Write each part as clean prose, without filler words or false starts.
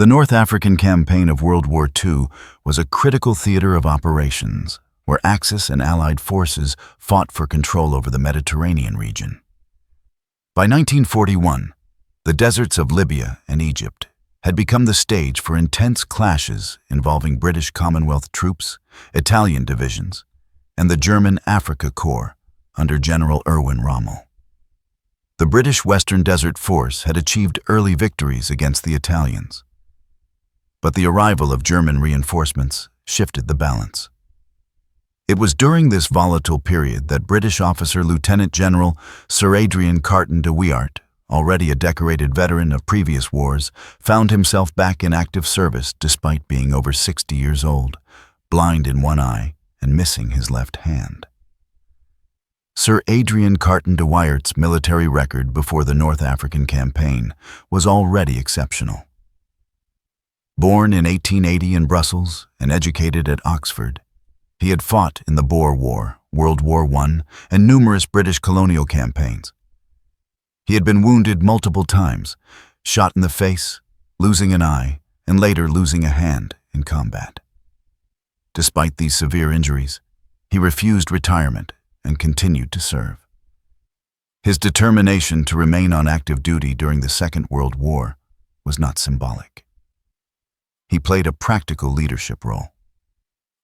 The North African campaign of World War II was a critical theater of operations, where Axis and Allied forces fought for control over the Mediterranean region. By 1941, the deserts of Libya and Egypt had become the stage for intense clashes involving British Commonwealth troops, Italian divisions, and the German Afrika Korps under General Erwin Rommel. The British Western Desert Force had achieved early victories against the Italians, but the arrival of German reinforcements shifted the balance. It was during this volatile period that British officer Lieutenant General Sir Adrian Carton de Wiart, already a decorated veteran of previous wars, found himself back in active service despite being over 60 years old, blind in one eye and missing his left hand. Sir Adrian Carton de Wiart's military record before the North African campaign was already exceptional. Born in 1880 in Brussels and educated at Oxford, he had fought in the Boer War, World War I, and numerous British colonial campaigns. He had been wounded multiple times, shot in the face, losing an eye, and later losing a hand in combat. Despite these severe injuries, he refused retirement and continued to serve. His determination to remain on active duty during the Second World War was not symbolic. He played a practical leadership role.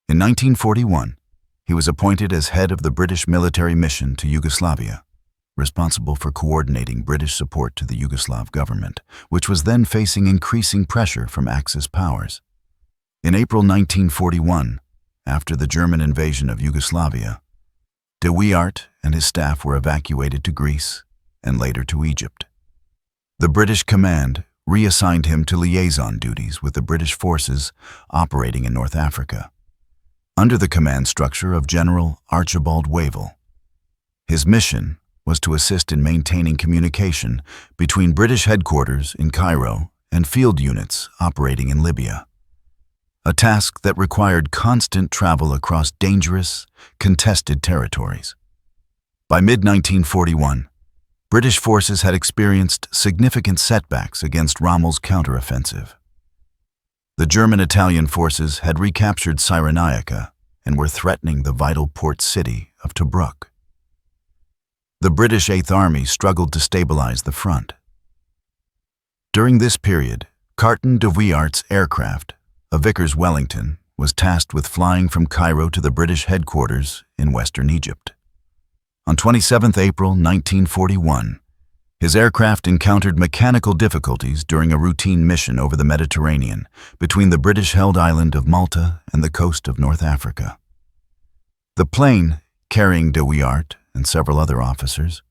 In 1941, he was appointed as head of the British military mission to Yugoslavia, responsible for coordinating British support to the Yugoslav government, which was then facing increasing pressure from Axis powers. In April 1941, after the German invasion of Yugoslavia, de Wiart and his staff were evacuated to Greece and later to Egypt. The British command reassigned him to liaison duties with the British forces operating in North Africa, under the command structure of General Archibald Wavell. His mission was to assist in maintaining communication between British headquarters in Cairo and field units operating in Libya, a task that required constant travel across dangerous, contested territories. By mid-1941, British forces had experienced significant setbacks against Rommel's counteroffensive. The German-Italian forces had recaptured Cyrenaica and were threatening the vital port city of Tobruk. The British Eighth Army struggled to stabilize the front. During this period, Carton de Wiart's aircraft, a Vickers Wellington, was tasked with flying from Cairo to the British headquarters in western Egypt. On 27 April 1941, his aircraft encountered mechanical difficulties during a routine mission over the Mediterranean between the British-held island of Malta and the coast of North Africa. The plane, carrying de Wiart and several other officers,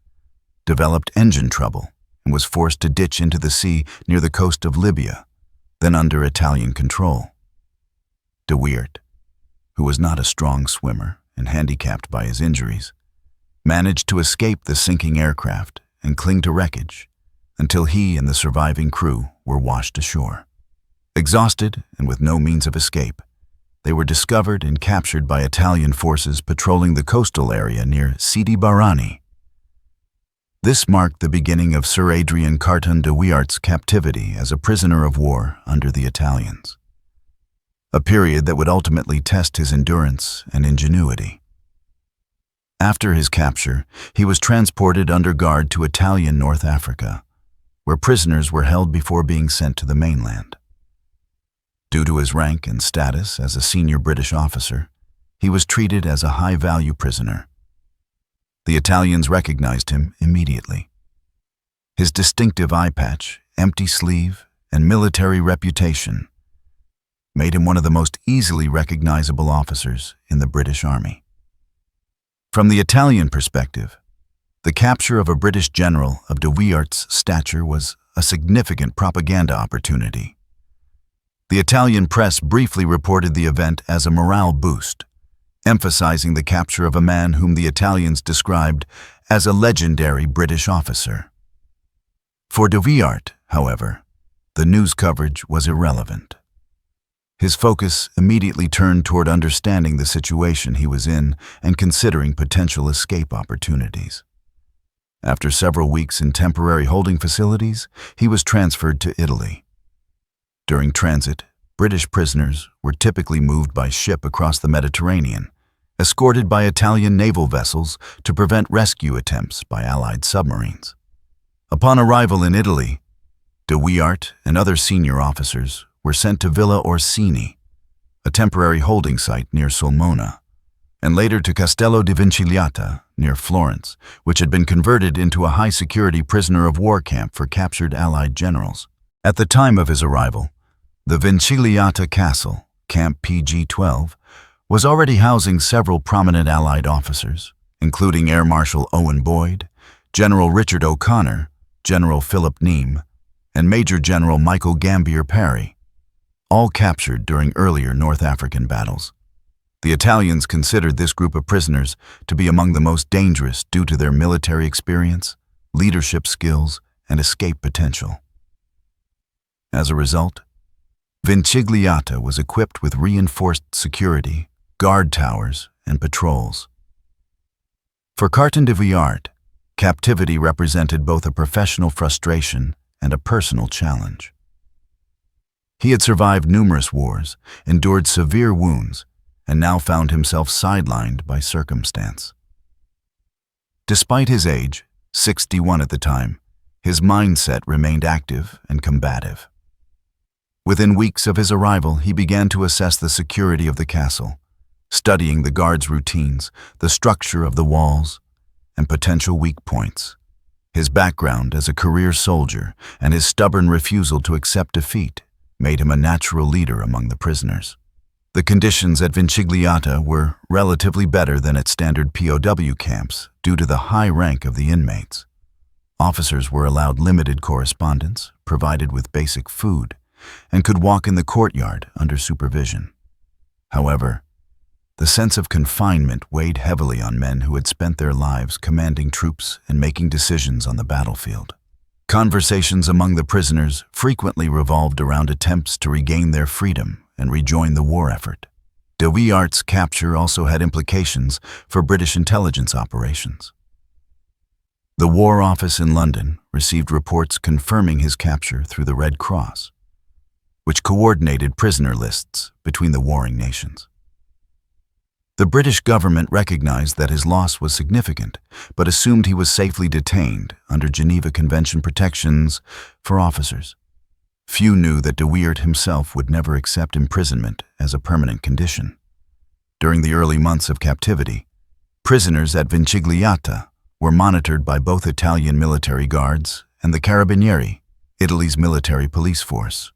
developed engine trouble and was forced to ditch into the sea near the coast of Libya, then under Italian control. De Wiart, who was not a strong swimmer and handicapped by his injuries, managed to escape the sinking aircraft and cling to wreckage until he and the surviving crew were washed ashore. Exhausted and with no means of escape, they were discovered and captured by Italian forces patrolling the coastal area near Sidi Barrani. This marked the beginning of Sir Adrian Carton de Wiart's captivity as a prisoner of war under the Italians, a period that would ultimately test his endurance and ingenuity. After his capture, he was transported under guard to Italian North Africa, where prisoners were held before being sent to the mainland. Due to his rank and status as a senior British officer, he was treated as a high-value prisoner. The Italians recognized him immediately. His distinctive eye patch, empty sleeve, and military reputation made him one of the most easily recognizable officers in the British Army. From the Italian perspective, the capture of a British general of de Wiart's stature was a significant propaganda opportunity. The Italian press briefly reported the event as a morale boost, emphasizing the capture of a man whom the Italians described as a legendary British officer. For de Wiart, however, the news coverage was irrelevant. His focus immediately turned toward understanding the situation he was in and considering potential escape opportunities. After several weeks in temporary holding facilities, he was transferred to Italy. During transit, British prisoners were typically moved by ship across the Mediterranean, escorted by Italian naval vessels to prevent rescue attempts by Allied submarines. Upon arrival in Italy, Wiart and other senior officers were sent to Villa Orsini, a temporary holding site near Sulmona, and later to Castello di Vincigliata, near Florence, which had been converted into a high-security prisoner-of-war camp for captured Allied generals. At the time of his arrival, the Vincigliata Castle, Camp PG-12, was already housing several prominent Allied officers, including Air Marshal Owen Boyd, General Richard O'Connor, General Philip Neame, and Major General Michael Gambier Parry, all captured during earlier North African battles. The Italians considered this group of prisoners to be among the most dangerous due to their military experience, leadership skills, and escape potential. As a result, Vincigliata was equipped with reinforced security, guard towers, and patrols. For Carton de Wiart, captivity represented both a professional frustration and a personal challenge. He had survived numerous wars, endured severe wounds, and now found himself sidelined by circumstance. Despite his age, 61 at the time, his mindset remained active and combative. Within weeks of his arrival, he began to assess the security of the castle, studying the guards' routines, the structure of the walls, and potential weak points. His background as a career soldier and his stubborn refusal to accept defeat made him a natural leader among the prisoners. The conditions at Vincigliata were relatively better than at standard POW camps due to the high rank of the inmates. Officers were allowed limited correspondence, provided with basic food, and could walk in the courtyard under supervision. However, the sense of confinement weighed heavily on men who had spent their lives commanding troops and making decisions on the battlefield. Conversations among the prisoners frequently revolved around attempts to regain their freedom and rejoin the war effort. De Wiart's capture also had implications for British intelligence operations. The War Office in London received reports confirming his capture through the Red Cross, which coordinated prisoner lists between the warring nations. The British government recognized that his loss was significant, but assumed he was safely detained under Geneva Convention protections for officers. Few knew that De Wiart himself would never accept imprisonment as a permanent condition. During the early months of captivity, prisoners at Vincigliata were monitored by both Italian military guards and the Carabinieri, Italy's military police force.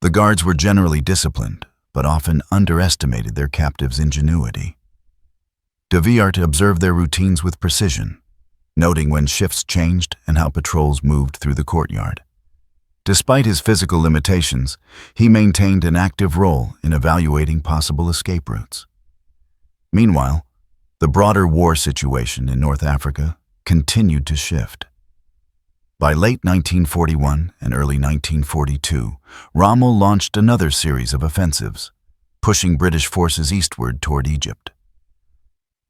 The guards were generally disciplined, but often underestimated their captives' ingenuity. De Wiart observed their routines with precision, noting when shifts changed and how patrols moved through the courtyard. Despite his physical limitations, he maintained an active role in evaluating possible escape routes. Meanwhile, the broader war situation in North Africa continued to shift. By late 1941 and early 1942, Rommel launched another series of offensives, pushing British forces eastward toward Egypt.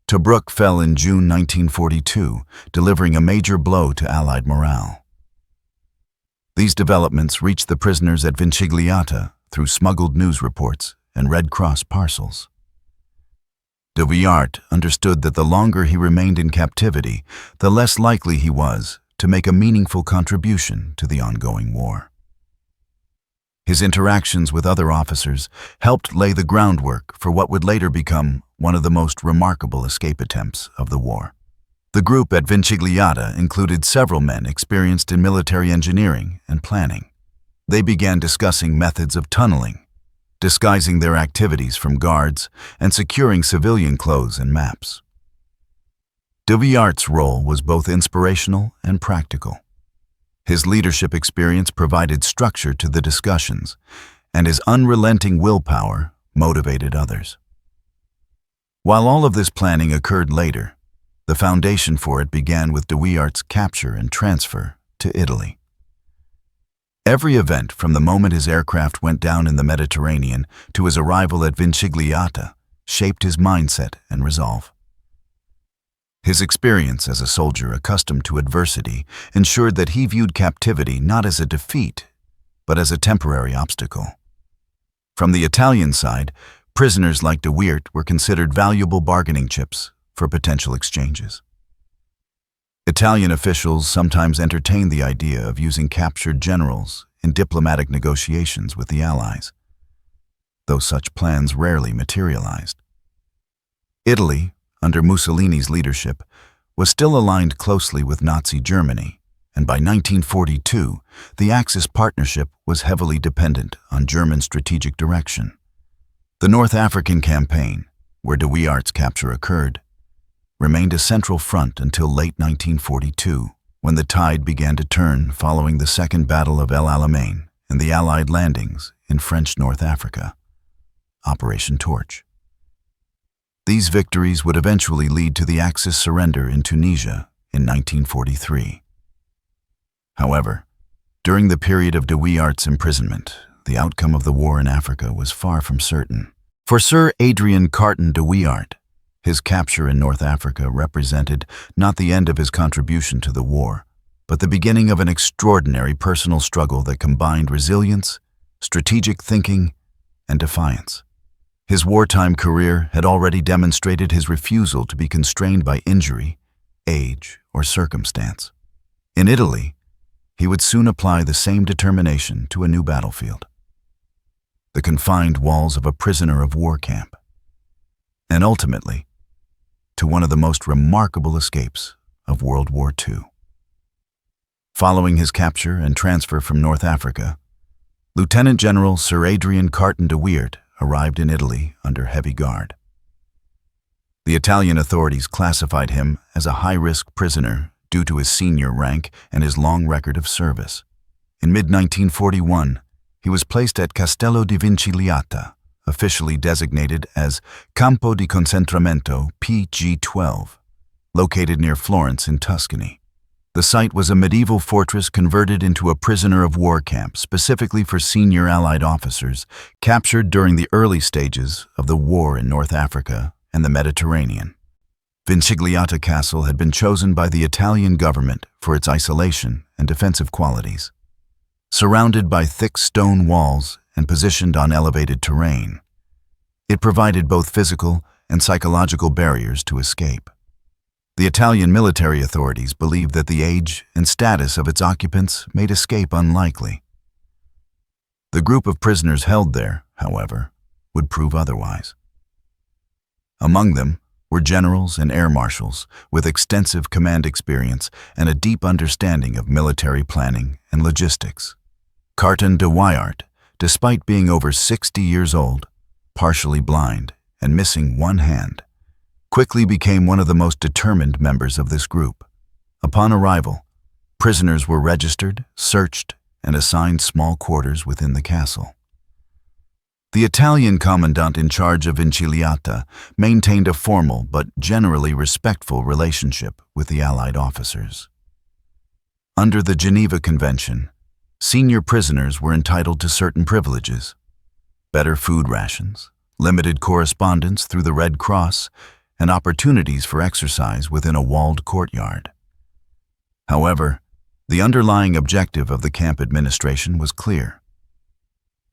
Tobruk fell in June 1942, delivering a major blow to Allied morale. These developments reached the prisoners at Vincigliata through smuggled news reports and Red Cross parcels. De Wiart understood that the longer he remained in captivity, the less likely he was to make a meaningful contribution to the ongoing war. His interactions with other officers helped lay the groundwork for what would later become one of the most remarkable escape attempts of the war. The group at Vincigliata included several men experienced in military engineering and planning. They began discussing methods of tunneling, disguising their activities from guards, and securing civilian clothes and maps. De Wiart's role was both inspirational and practical. His leadership experience provided structure to the discussions, and his unrelenting willpower motivated others. While all of this planning occurred later, the foundation for it began with De Wiart's capture and transfer to Italy. Every event from the moment his aircraft went down in the Mediterranean to his arrival at Vincigliata shaped his mindset and resolve. His experience as a soldier accustomed to adversity ensured that he viewed captivity not as a defeat, but as a temporary obstacle. From the Italian side, prisoners like Wiart were considered valuable bargaining chips for potential exchanges. Italian officials sometimes entertained the idea of using captured generals in diplomatic negotiations with the Allies, though such plans rarely materialized. Italy, under Mussolini's leadership, was still aligned closely with Nazi Germany, and by 1942, the Axis partnership was heavily dependent on German strategic direction. The North African campaign, where de Wiart's capture occurred, remained a central front until late 1942, when the tide began to turn following the Second Battle of El Alamein and the Allied landings in French North Africa, Operation Torch. These victories would eventually lead to the Axis surrender in Tunisia in 1943. However, during the period of de Wiart's imprisonment, the outcome of the war in Africa was far from certain. For Sir Adrian Carton de Wiart, his capture in North Africa represented not the end of his contribution to the war, but the beginning of an extraordinary personal struggle that combined resilience, strategic thinking, and defiance. His wartime career had already demonstrated his refusal to be constrained by injury, age, or circumstance. In Italy, he would soon apply the same determination to a new battlefield: the confined walls of a prisoner of war camp, and ultimately, to one of the most remarkable escapes of World War II. Following his capture and transfer from North Africa, Lieutenant General Sir Adrian Carton de Wiart arrived in Italy under heavy guard. The Italian authorities classified him as a high-risk prisoner due to his senior rank and his long record of service. In mid-1941, he was placed at Castello di Vincigliata, officially designated as Campo di Concentramento PG-12, located near Florence in Tuscany. The site was a medieval fortress converted into a prisoner of war camp specifically for senior Allied officers captured during the early stages of the war in North Africa and the Mediterranean. Vincigliata Castle had been chosen by the Italian government for its isolation and defensive qualities. Surrounded by thick stone walls and positioned on elevated terrain, it provided both physical and psychological barriers to escape. The Italian military authorities believed that the age and status of its occupants made escape unlikely. The group of prisoners held there, however, would prove otherwise. Among them were generals and air marshals with extensive command experience and a deep understanding of military planning and logistics. Carton de Wiart, despite being over 60 years old, partially blind, and missing one hand, quickly became one of the most determined members of this group. Upon arrival, prisoners were registered, searched, and assigned small quarters within the castle. The Italian commandant in charge of Vincigliata maintained a formal but generally respectful relationship with the Allied officers. Under the Geneva Convention, senior prisoners were entitled to certain privileges: better food rations, limited correspondence through the Red Cross, and opportunities for exercise within a walled courtyard. However, the underlying objective of the camp administration was clear: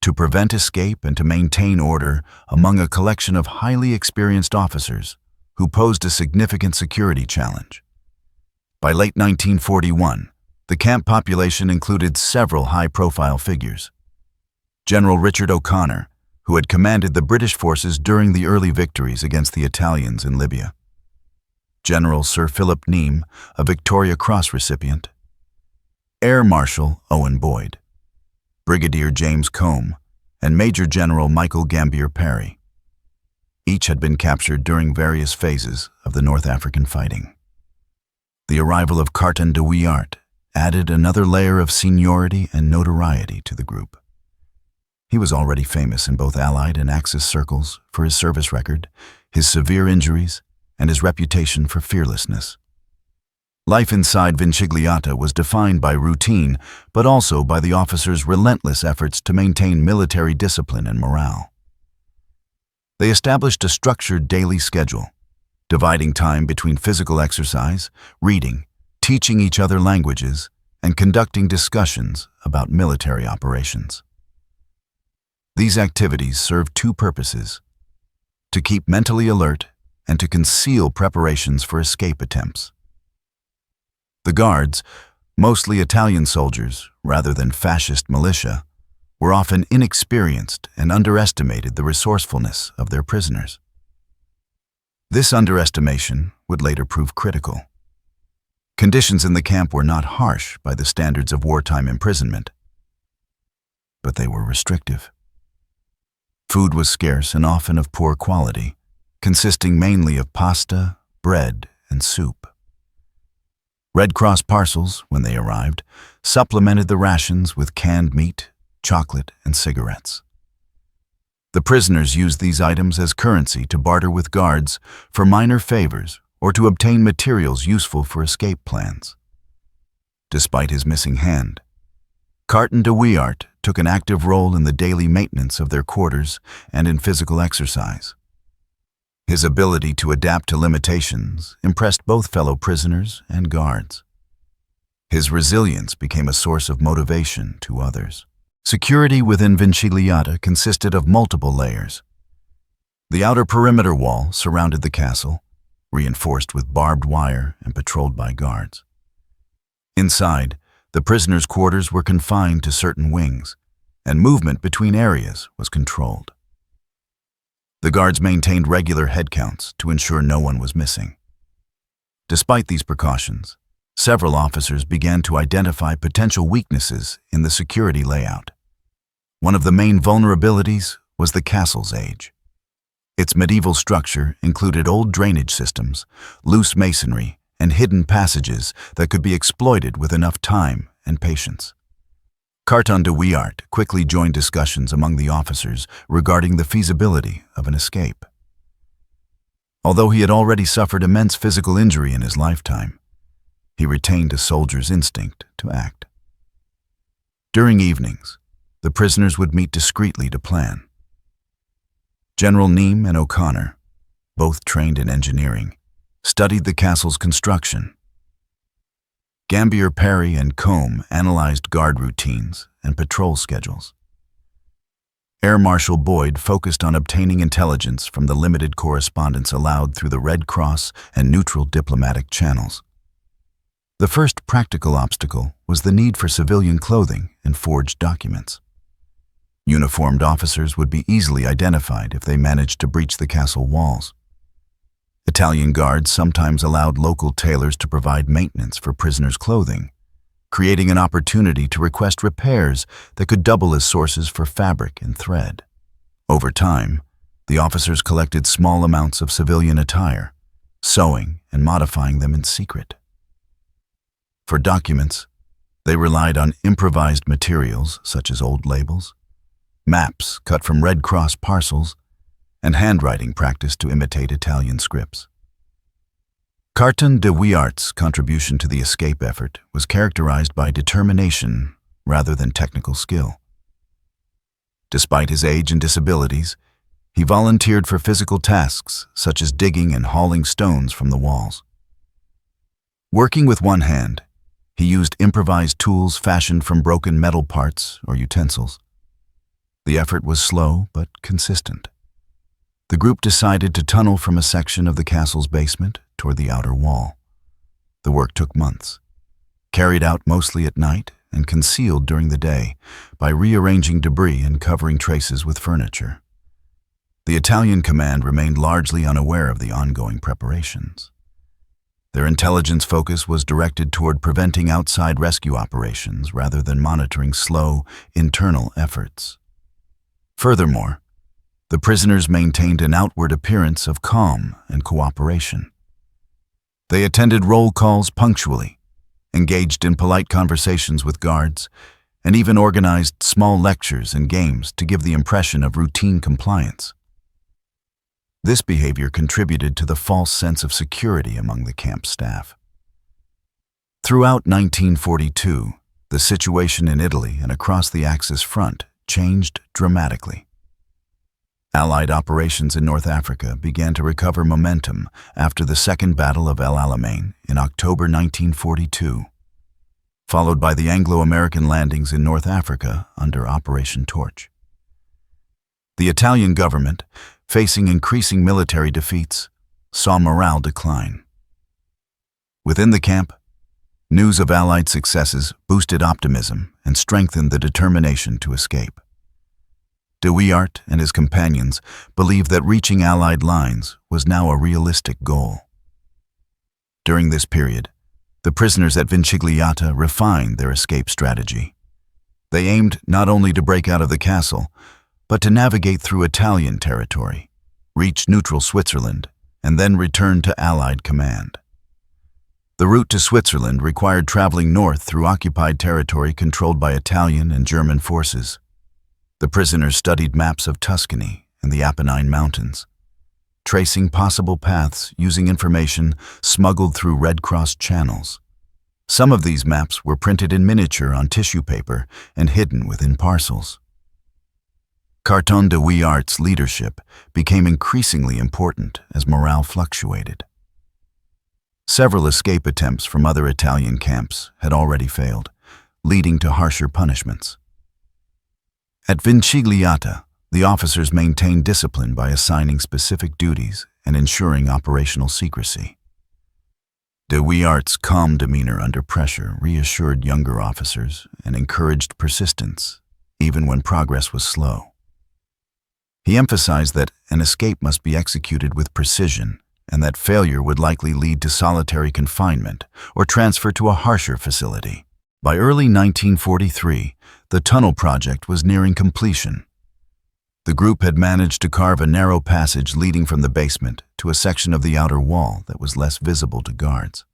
to prevent escape and to maintain order among a collection of highly experienced officers who posed a significant security challenge. By late 1941, the camp population included several high-profile figures. General Richard O'Connor, who had commanded the British forces during the early victories against the Italians in Libya. General Sir Philip Neame, a Victoria Cross recipient. Air Marshal Owen Boyd. Brigadier James Combe, and Major General Michael Gambier Parry. Each had been captured during various phases of the North African fighting. The arrival of Carton de Wiart added another layer of seniority and notoriety to the group. He was already famous in both Allied and Axis circles for his service record, his severe injuries, and his reputation for fearlessness. Life inside Vincigliata was defined by routine, but also by the officers' relentless efforts to maintain military discipline and morale. They established a structured daily schedule, dividing time between physical exercise, reading, teaching each other languages, and conducting discussions about military operations. These activities served two purposes: to keep mentally alert and to conceal preparations for escape attempts. The guards, mostly Italian soldiers rather than fascist militia, were often inexperienced and underestimated the resourcefulness of their prisoners. This underestimation would later prove critical. Conditions in the camp were not harsh by the standards of wartime imprisonment, but they were restrictive. Food was scarce and often of poor quality, consisting mainly of pasta, bread, and soup. Red Cross parcels, when they arrived, supplemented the rations with canned meat, chocolate, and cigarettes. The prisoners used these items as currency to barter with guards for minor favors or to obtain materials useful for escape plans. Despite his missing hand, Carton de Wiart took an active role in the daily maintenance of their quarters and in physical exercise. His ability to adapt to limitations impressed both fellow prisoners and guards. His resilience became a source of motivation to others. Security within Vincigliata consisted of multiple layers. The outer perimeter wall surrounded the castle, reinforced with barbed wire and patrolled by guards. Inside, the prisoners' quarters were confined to certain wings, and movement between areas was controlled. The guards maintained regular head counts to ensure no one was missing. Despite these precautions, several officers began to identify potential weaknesses in the security layout. One of the main vulnerabilities was the castle's age. Its medieval structure included old drainage systems, loose masonry, and hidden passages that could be exploited with enough time and patience. Carton de Wiart quickly joined discussions among the officers regarding the feasibility of an escape. Although he had already suffered immense physical injury in his lifetime, he retained a soldier's instinct to act. During evenings, the prisoners would meet discreetly to plan. General Neame and O'Connor, both trained in engineering, studied the castle's construction. Gambier, Perry, and Combe analyzed guard routines and patrol schedules. Air Marshal Boyd focused on obtaining intelligence from the limited correspondence allowed through the Red Cross and neutral diplomatic channels. The first practical obstacle was the need for civilian clothing and forged documents. Uniformed officers would be easily identified if they managed to breach the castle walls. Italian guards sometimes allowed local tailors to provide maintenance for prisoners' clothing, creating an opportunity to request repairs that could double as sources for fabric and thread. Over time, the officers collected small amounts of civilian attire, sewing and modifying them in secret. For documents, they relied on improvised materials such as old labels, maps cut from Red Cross parcels, and handwriting practiced to imitate Italian scripts. Carton de Wiart's contribution to the escape effort was characterized by determination rather than technical skill. Despite his age and disabilities, he volunteered for physical tasks such as digging and hauling stones from the walls. Working with one hand, he used improvised tools fashioned from broken metal parts or utensils. The effort was slow but consistent. The group decided to tunnel from a section of the castle's basement toward the outer wall. The work took months, carried out mostly at night and concealed during the day by rearranging debris and covering traces with furniture. The Italian command remained largely unaware of the ongoing preparations. Their intelligence focus was directed toward preventing outside rescue operations rather than monitoring slow, internal efforts. Furthermore, the prisoners maintained an outward appearance of calm and cooperation. They attended roll calls punctually, engaged in polite conversations with guards, and even organized small lectures and games to give the impression of routine compliance. This behavior contributed to the false sense of security among the camp staff. Throughout 1942, the situation in Italy and across the Axis front changed dramatically. Allied operations in North Africa began to recover momentum after the Second Battle of El Alamein in October 1942. followed by the Anglo-American landings in North Africa under Operation Torch. The Italian government, facing increasing military defeats, saw morale decline. Within the camp, news of Allied successes boosted optimism and strengthened the determination to escape. Wiart and his companions believed that reaching Allied lines was now a realistic goal. During this period, the prisoners at Vincigliata refined their escape strategy. They aimed not only to break out of the castle, but to navigate through Italian territory, reach neutral Switzerland, and then return to Allied command. The route to Switzerland required traveling north through occupied territory controlled by Italian and German forces. The prisoners studied maps of Tuscany and the Apennine Mountains, tracing possible paths using information smuggled through Red Cross channels. Some of these maps were printed in miniature on tissue paper and hidden within parcels. Carton de Wiart's leadership became increasingly important as morale fluctuated. Several escape attempts from other Italian camps had already failed, leading to harsher punishments. At Vincigliata, the officers maintained discipline by assigning specific duties and ensuring operational secrecy. De Wiart's calm demeanor under pressure reassured younger officers and encouraged persistence, even when progress was slow. He emphasized that an escape must be executed with precision and that failure would likely lead to solitary confinement or transfer to a harsher facility. By early 1943, the tunnel project was nearing completion. The group had managed to carve a narrow passage leading from the basement to a section of the outer wall that was less visible to guards.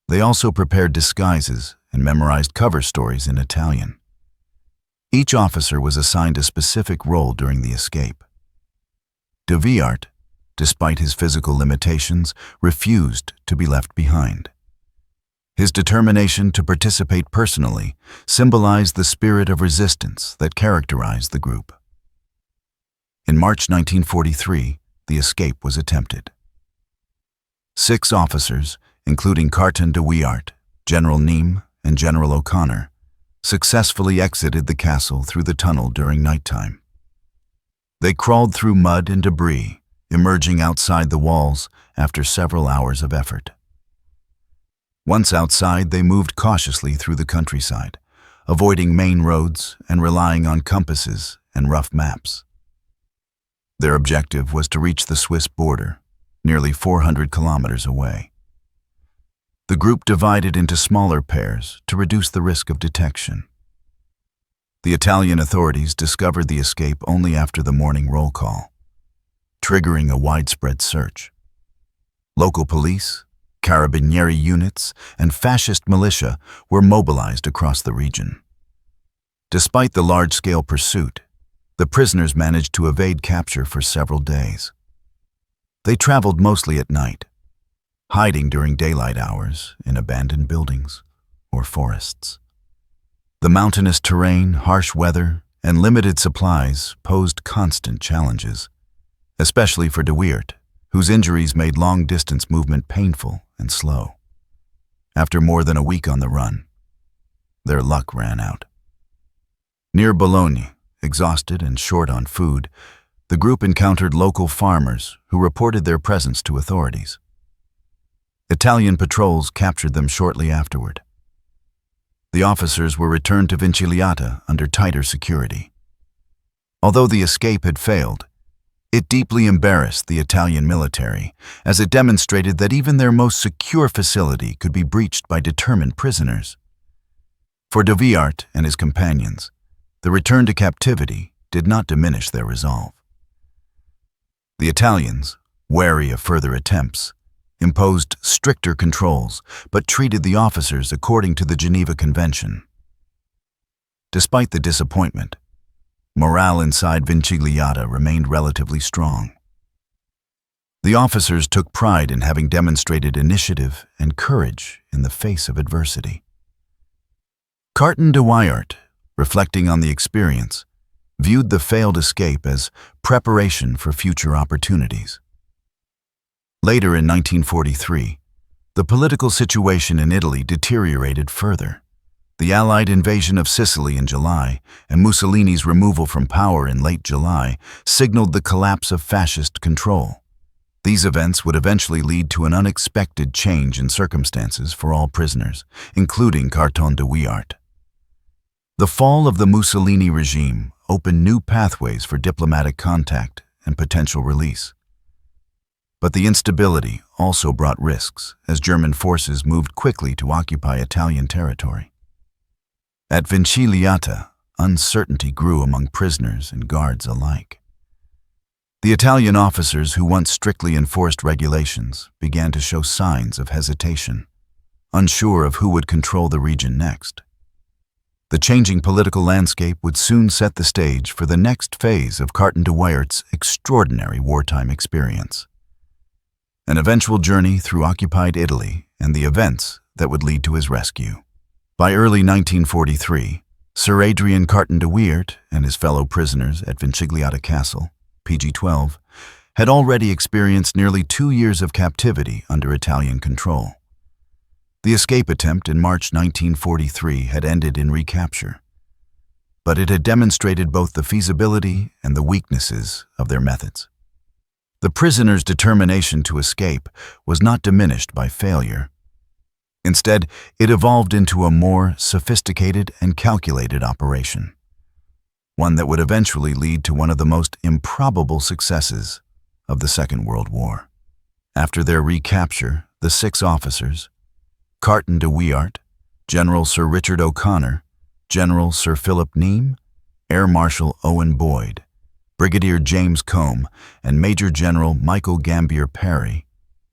They also prepared disguises and memorized cover stories in Italian. Each officer was assigned a specific role during the escape. De Wiart, despite his physical limitations, refused to be left behind. His determination to participate personally symbolized the spirit of resistance that characterized the group. In March 1943, the escape was attempted. 6 officers, including Carton de Wiart, General Neame, and General O'Connor, successfully exited the castle through the tunnel during nighttime. They crawled through mud and debris, emerging outside the walls after several hours of effort. Once outside, they moved cautiously through the countryside, avoiding main roads and relying on compasses and rough maps. Their objective was to reach the Swiss border, nearly 400 kilometers away. The group divided into smaller pairs to reduce the risk of detection. The Italian authorities discovered the escape only after the morning roll call, triggering a widespread search. Local police, Carabinieri units, and fascist militia were mobilized across the region. Despite the large-scale pursuit, the prisoners managed to evade capture for several days. They traveled mostly at night, hiding during daylight hours in abandoned buildings or forests. The mountainous terrain, harsh weather, and limited supplies posed constant challenges, especially for De Wiart, whose injuries made long-distance movement painful and slow. After more than a week on the run, their luck ran out. Near Bologna, exhausted and short on food, the group encountered local farmers who reported their presence to authorities. Italian patrols captured them shortly afterward. The officers were returned to Vincigliata under tighter security. Although the escape had failed, it deeply embarrassed the Italian military, as it demonstrated that even their most secure facility could be breached by determined prisoners. For De Wiart and his companions, the return to captivity did not diminish their resolve. The Italians, wary of further attempts, imposed stricter controls but treated the officers according to the Geneva Convention. Despite the disappointment, morale inside Vincigliata remained relatively strong. The officers took pride in having demonstrated initiative and courage in the face of adversity. Carton de Wiart, reflecting on the experience, viewed the failed escape as preparation for future opportunities. Later in 1943, The political situation in Italy deteriorated further. The Allied invasion of Sicily in July and Mussolini's removal from power in late July signaled the collapse of fascist control. These events would eventually lead to an unexpected change in circumstances for all prisoners, including Carton de Wiart. The fall of the Mussolini regime opened new pathways for diplomatic contact and potential release. But the instability also brought risks as German forces moved quickly to occupy Italian territory. At Vincigliata, uncertainty grew among prisoners and guards alike. The Italian officers who once strictly enforced regulations began to show signs of hesitation, unsure of who would control the region next. The changing political landscape would soon set the stage for the next phase of Carton de Wiart's extraordinary wartime experience. An eventual journey through occupied Italy and the events that would lead to his rescue. By early 1943, Sir Adrian Carton de Wiart and his fellow prisoners at Vincigliata Castle, PG-12, had already experienced nearly 2 years of captivity under Italian control. The escape attempt in March 1943 had ended in recapture, but it had demonstrated both the feasibility and the weaknesses of their methods. The prisoners' determination to escape was not diminished by failure. Instead, it evolved into a more sophisticated and calculated operation, one that would eventually lead to one of the most improbable successes of the Second World War. After their recapture, the 6 officers, Carton de Wiart, General Sir Richard O'Connor, General Sir Philip Neame, Air Marshal Owen Boyd, Brigadier James Combe, and Major General Michael Gambier Parry,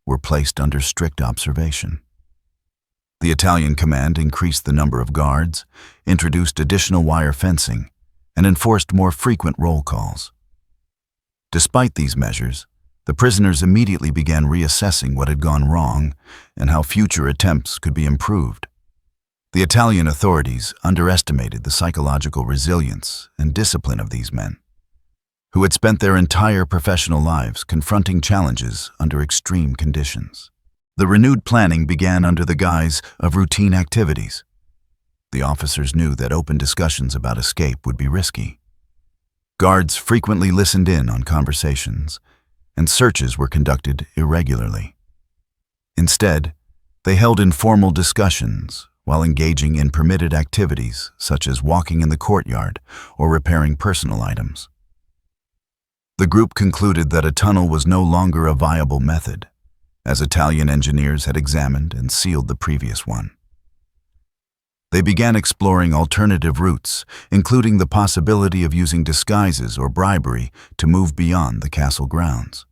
were placed under strict observation. The Italian command increased the number of guards, introduced additional wire fencing, and enforced more frequent roll calls. Despite these measures, the prisoners immediately began reassessing what had gone wrong and how future attempts could be improved. The Italian authorities underestimated the psychological resilience and discipline of these men, who had spent their entire professional lives confronting challenges under extreme conditions. The renewed planning began under the guise of routine activities. The officers knew that open discussions about escape would be risky. Guards frequently listened in on conversations, and searches were conducted irregularly. Instead, they held informal discussions while engaging in permitted activities such as walking in the courtyard or repairing personal items. The group concluded that a tunnel was no longer a viable method, as Italian engineers had examined and sealed the previous one. They began exploring alternative routes, including the possibility of using disguises or bribery to move beyond the castle grounds.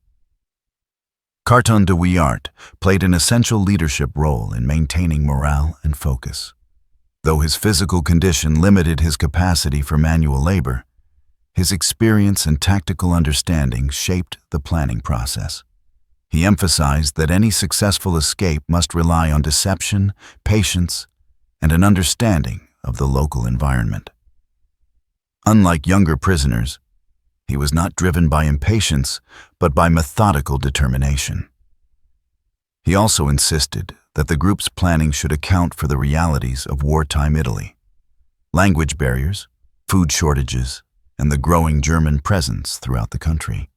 Carton de Wiart played an essential leadership role in maintaining morale and focus. Though his physical condition limited his capacity for manual labor, his experience and tactical understanding shaped the planning process. He emphasized that any successful escape must rely on deception, patience, and an understanding of the local environment. Unlike younger prisoners, he was not driven by impatience, but by methodical determination. He also insisted that the group's planning should account for the realities of wartime Italy: language barriers, food shortages, and the growing German presence throughout the country.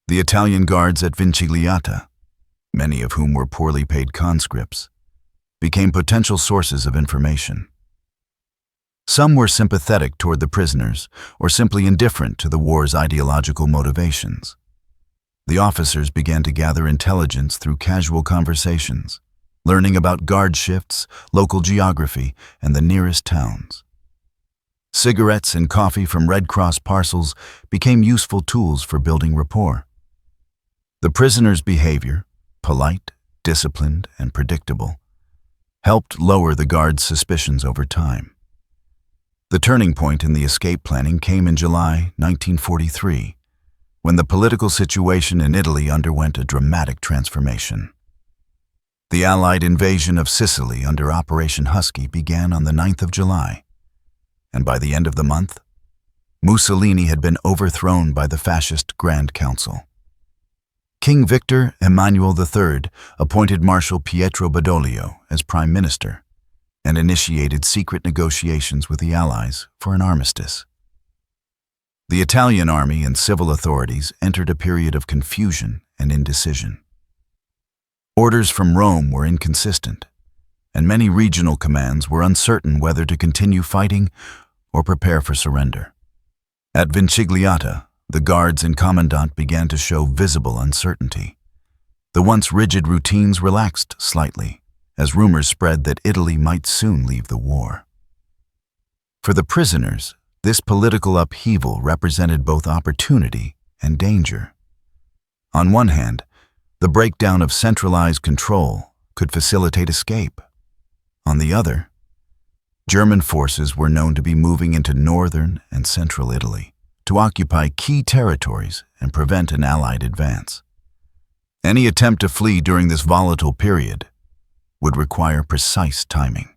The Italian guards at Vincigliata, many of whom were poorly paid conscripts, became potential sources of information. Some were sympathetic toward the prisoners or simply indifferent to the war's ideological motivations. The officers began to gather intelligence through casual conversations, learning about guard shifts, local geography, and the nearest towns. Cigarettes and coffee from Red Cross parcels became useful tools for building rapport. The prisoners' behavior, polite, disciplined, and predictable, helped lower the guards' suspicions over time. The turning point in the escape planning came in July 1943, when the political situation in Italy underwent a dramatic transformation. The Allied invasion of Sicily under Operation Husky began on the 9th of July, and by the end of the month, Mussolini had been overthrown by the fascist Grand Council. King Victor Emmanuel III appointed Marshal Pietro Badoglio as prime minister and initiated secret negotiations with the Allies for an armistice. The Italian army and civil authorities entered a period of confusion and indecision. Orders from Rome were inconsistent, and many regional commands were uncertain whether to continue fighting or prepare for surrender. At Vincigliata, the guards and commandant began to show visible uncertainty. The once rigid routines relaxed slightly, as rumors spread that Italy might soon leave the war. For the prisoners, this political upheaval represented both opportunity and danger. On one hand, the breakdown of centralized control could facilitate escape. On the other, German forces were known to be moving into northern and central Italy to occupy key territories and prevent an Allied advance. Any attempt to flee during this volatile period would require precise timing.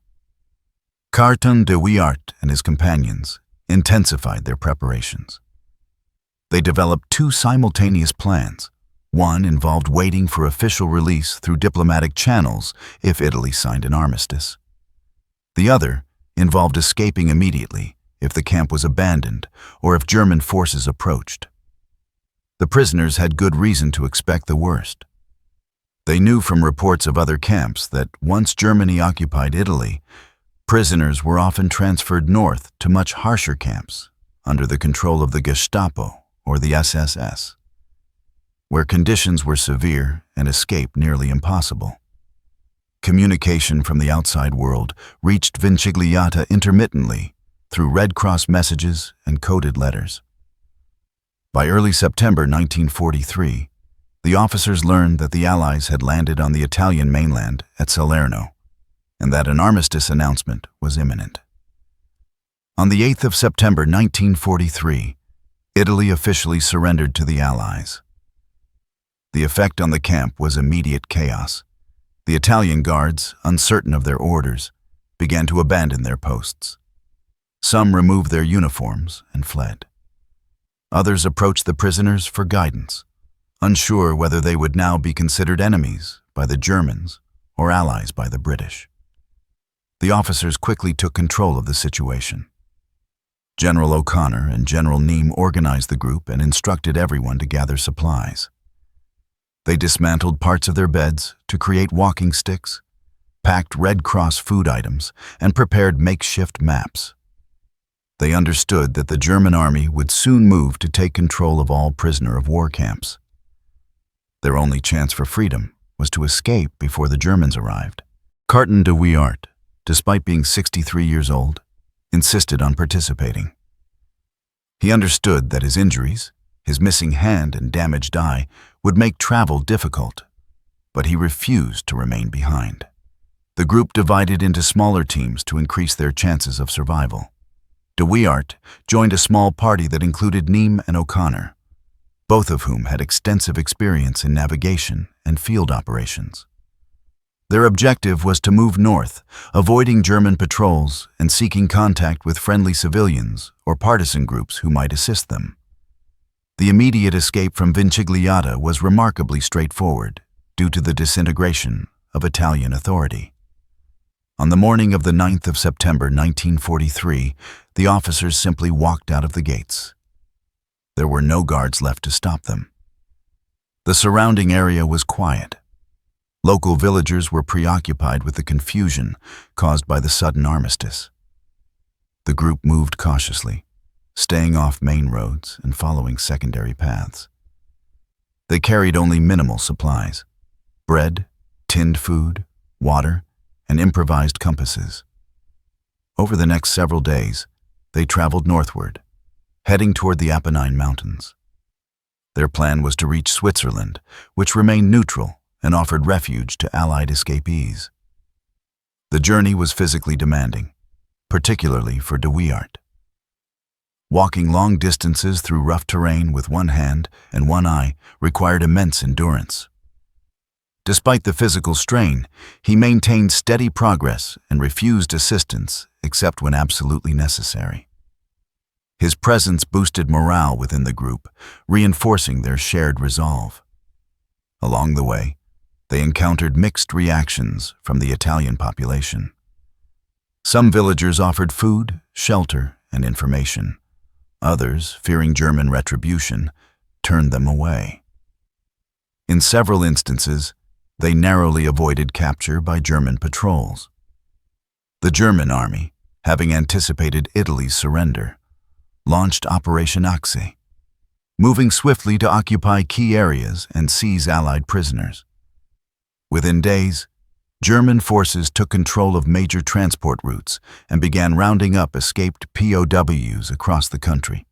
Carton de Wiart and his companions intensified their preparations. They developed two simultaneous plans. One involved waiting for official release through diplomatic channels if Italy signed an armistice. The other involved escaping immediately if the camp was abandoned or if German forces approached. The prisoners had good reason to expect the worst. They knew from reports of other camps that once Germany occupied Italy, prisoners were often transferred north to much harsher camps under the control of the Gestapo or the SS, where conditions were severe and escape nearly impossible. Communication from the outside world reached Vincigliata intermittently through Red Cross messages and coded letters. By early September 1943, the officers learned that the Allies had landed on the Italian mainland at Salerno, and that an armistice announcement was imminent. On the 8th of September 1943, Italy officially surrendered to the Allies. The effect on the camp was immediate chaos. The Italian guards, uncertain of their orders, began to abandon their posts. Some removed their uniforms and fled. Others approached the prisoners for guidance, unsure whether they would now be considered enemies by the Germans or allies by the British. The officers quickly took control of the situation. General O'Connor and General Neame organized the group and instructed everyone to gather supplies. They dismantled parts of their beds to create walking sticks, packed Red Cross food items, and prepared makeshift maps. They understood that the German army would soon move to take control of all prisoner-of-war camps. Their only chance for freedom was to escape before the Germans arrived. Carton de Wiart, despite being 63 years old, insisted on participating. He understood that his injuries, his missing hand and damaged eye, would make travel difficult, but he refused to remain behind. The group divided into smaller teams to increase their chances of survival. De Wiart joined a small party that included Neame and O'Connor, both of whom had extensive experience in navigation and field operations. Their objective was to move north, avoiding German patrols and seeking contact with friendly civilians or partisan groups who might assist them. The immediate escape from Vincigliata was remarkably straightforward due to the disintegration of Italian authority. On the morning of the 9th of September 1943, the officers simply walked out of the gates. There were no guards left to stop them. The surrounding area was quiet. Local villagers were preoccupied with the confusion caused by the sudden armistice. The group moved cautiously, staying off main roads and following secondary paths. They carried only minimal supplies: bread, tinned food, water, and improvised compasses. Over the next several days, they traveled northward, heading toward the Apennine Mountains. Their plan was to reach Switzerland, which remained neutral and offered refuge to Allied escapees. The journey was physically demanding, particularly for de Wiart. Walking long distances through rough terrain with one hand and one eye required immense endurance. Despite the physical strain, he maintained steady progress and refused assistance except when absolutely necessary. His presence boosted morale within the group, reinforcing their shared resolve. Along the way, they encountered mixed reactions from the Italian population. Some villagers offered food, shelter, and information. Others, fearing German retribution, turned them away. In several instances, they narrowly avoided capture by German patrols. The German army, having anticipated Italy's surrender, launched Operation Axe, moving swiftly to occupy key areas and seize Allied prisoners. Within days, German forces took control of major transport routes and began rounding up escaped POWs across the country.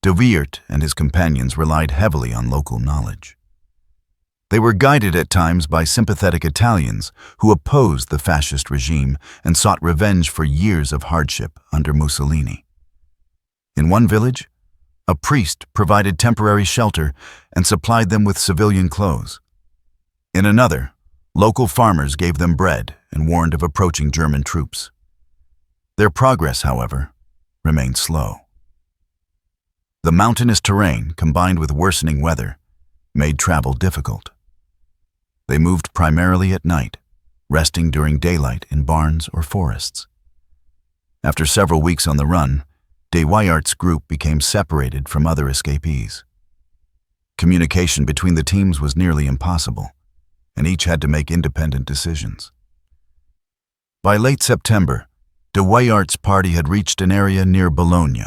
Wiart and his companions relied heavily on local knowledge. They were guided at times by sympathetic Italians who opposed the fascist regime and sought revenge for years of hardship under Mussolini. In one village, a priest provided temporary shelter and supplied them with civilian clothes. In another, local farmers gave them bread and warned of approaching German troops. Their progress, however, remained slow. The mountainous terrain, combined with worsening weather, made travel difficult. They moved primarily at night, resting during daylight in barns or forests. After several weeks on the run, Wiart's group became separated from other escapees. Communication between the teams was nearly impossible, and each had to make independent decisions. By late September, Wiart's party had reached an area near Bologna,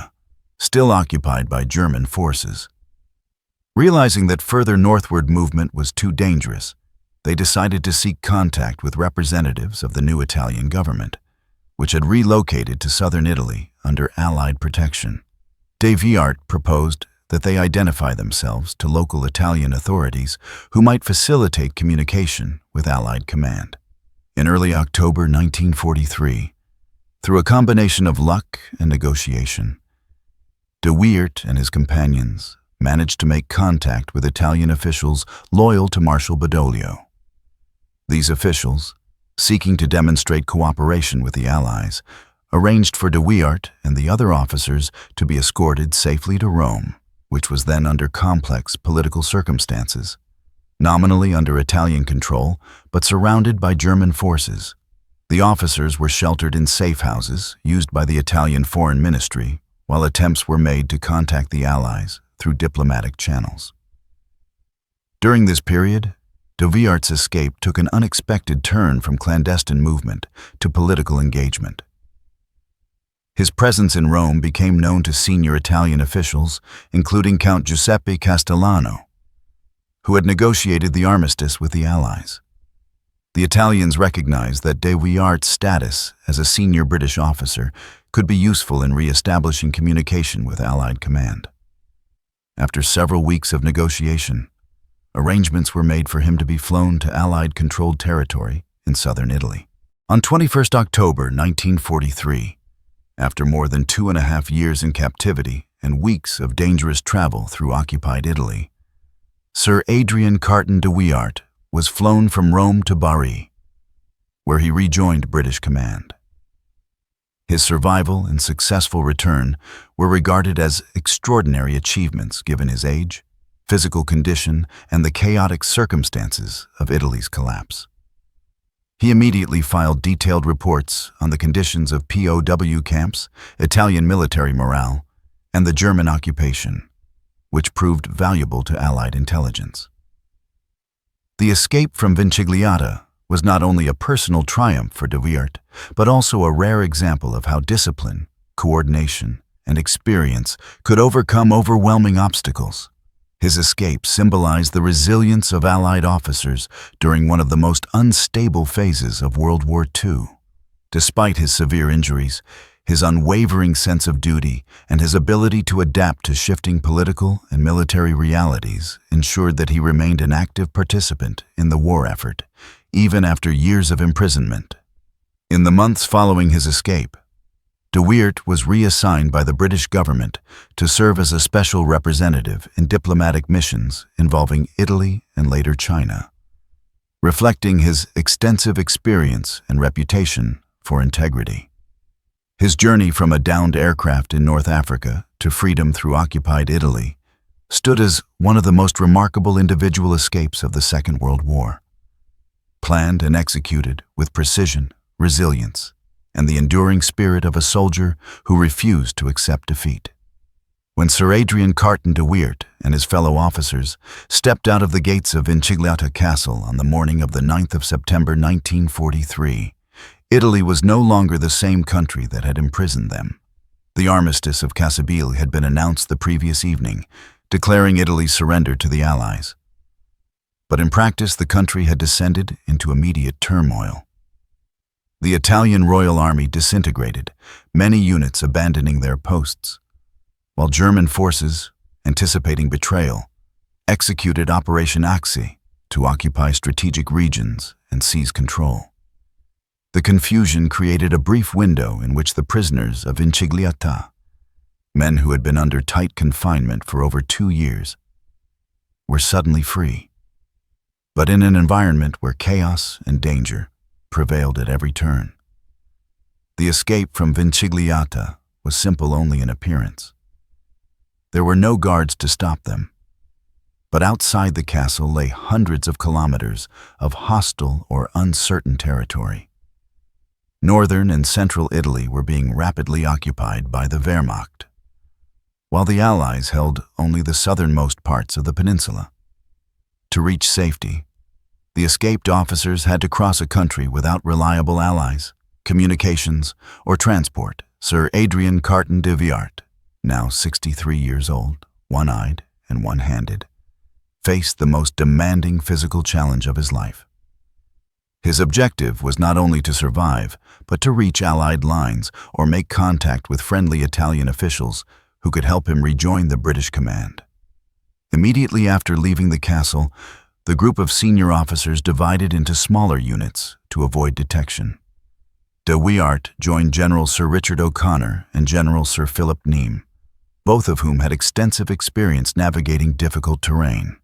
still occupied by German forces. Realizing that further northward movement was too dangerous, they decided to seek contact with representatives of the new Italian government, which had relocated to southern Italy under Allied protection. Wiart proposed that they identify themselves to local Italian authorities who might facilitate communication with Allied command. In early October 1943, through a combination of luck and negotiation, Wiart and his companions managed to make contact with Italian officials loyal to Marshal Badoglio. These officials, seeking to demonstrate cooperation with the Allies, arranged for Wiart and the other officers to be escorted safely to Rome, which was then under complex political circumstances, nominally under Italian control but surrounded by German forces. The officers were sheltered in safe houses used by the Italian Foreign Ministry, while attempts were made to contact the Allies through diplomatic channels. During this period, Wiart's escape took an unexpected turn from clandestine movement to political engagement. His presence in Rome became known to senior Italian officials, including Count Giuseppe Castellano, who had negotiated the armistice with the Allies. The Italians recognized that Wiart's status as a senior British officer could be useful in re-establishing communication with Allied command. After several weeks of negotiation, arrangements were made for him to be flown to Allied-controlled territory in southern Italy. On 21 October 1943, after more than 2.5 years in captivity and weeks of dangerous travel through occupied Italy, Sir Adrian Carton de Wiart was flown from Rome to Bari, where he rejoined British command. His survival and successful return were regarded as extraordinary achievements given his age, physical condition, and the chaotic circumstances of Italy's collapse. He immediately filed detailed reports on the conditions of POW camps, Italian military morale, and the German occupation, which proved valuable to Allied intelligence. The escape from Vincigliata was not only a personal triumph for Wiart, but also a rare example of how discipline, coordination, and experience could overcome overwhelming obstacles. His escape symbolized the resilience of Allied officers during one of the most unstable phases of World War II. Despite his severe injuries, his unwavering sense of duty and his ability to adapt to shifting political and military realities ensured that he remained an active participant in the war effort, even after years of imprisonment. In the months following his escape, Wiart was reassigned by the British government to serve as a special representative in diplomatic missions involving Italy and later China, reflecting his extensive experience and reputation for integrity. His journey from a downed aircraft in North Africa to freedom through occupied Italy stood as one of the most remarkable individual escapes of the Second World War. Planned and executed with precision, resilience, and the enduring spirit of a soldier who refused to accept defeat. When Sir Adrian Carton de Wiart and his fellow officers stepped out of the gates of Vincigliata Castle on the morning of the 9th of September 1943, Italy was no longer the same country that had imprisoned them. The Armistice of Castello had been announced the previous evening, declaring Italy's surrender to the Allies. But in practice, the country had descended into immediate turmoil. The Italian Royal Army disintegrated, many units abandoning their posts, while German forces, anticipating betrayal, executed Operation Axis to occupy strategic regions and seize control. The confusion created a brief window in which the prisoners of Vincigliata, men who had been under tight confinement for over 2 years, were suddenly free, but in an environment where chaos and danger prevailed at every turn. The escape from Vincigliata was simple only in appearance. There were no guards to stop them, but outside the castle lay hundreds of kilometers of hostile or uncertain territory. Northern and central Italy were being rapidly occupied by the Wehrmacht, while the Allies held only the southernmost parts of the peninsula. To reach safety, the escaped officers had to cross a country without reliable allies, communications, or transport. Sir Adrian Carton de Wiart, now 63 years old, one-eyed and one-handed, faced the most demanding physical challenge of his life. His objective was not only to survive, but to reach Allied lines or make contact with friendly Italian officials who could help him rejoin the British command. Immediately after leaving the castle, the group of senior officers divided into smaller units to avoid detection. De Wiart joined General Sir Richard O'Connor and General Sir Philip Neame, both of whom had extensive experience navigating difficult terrain.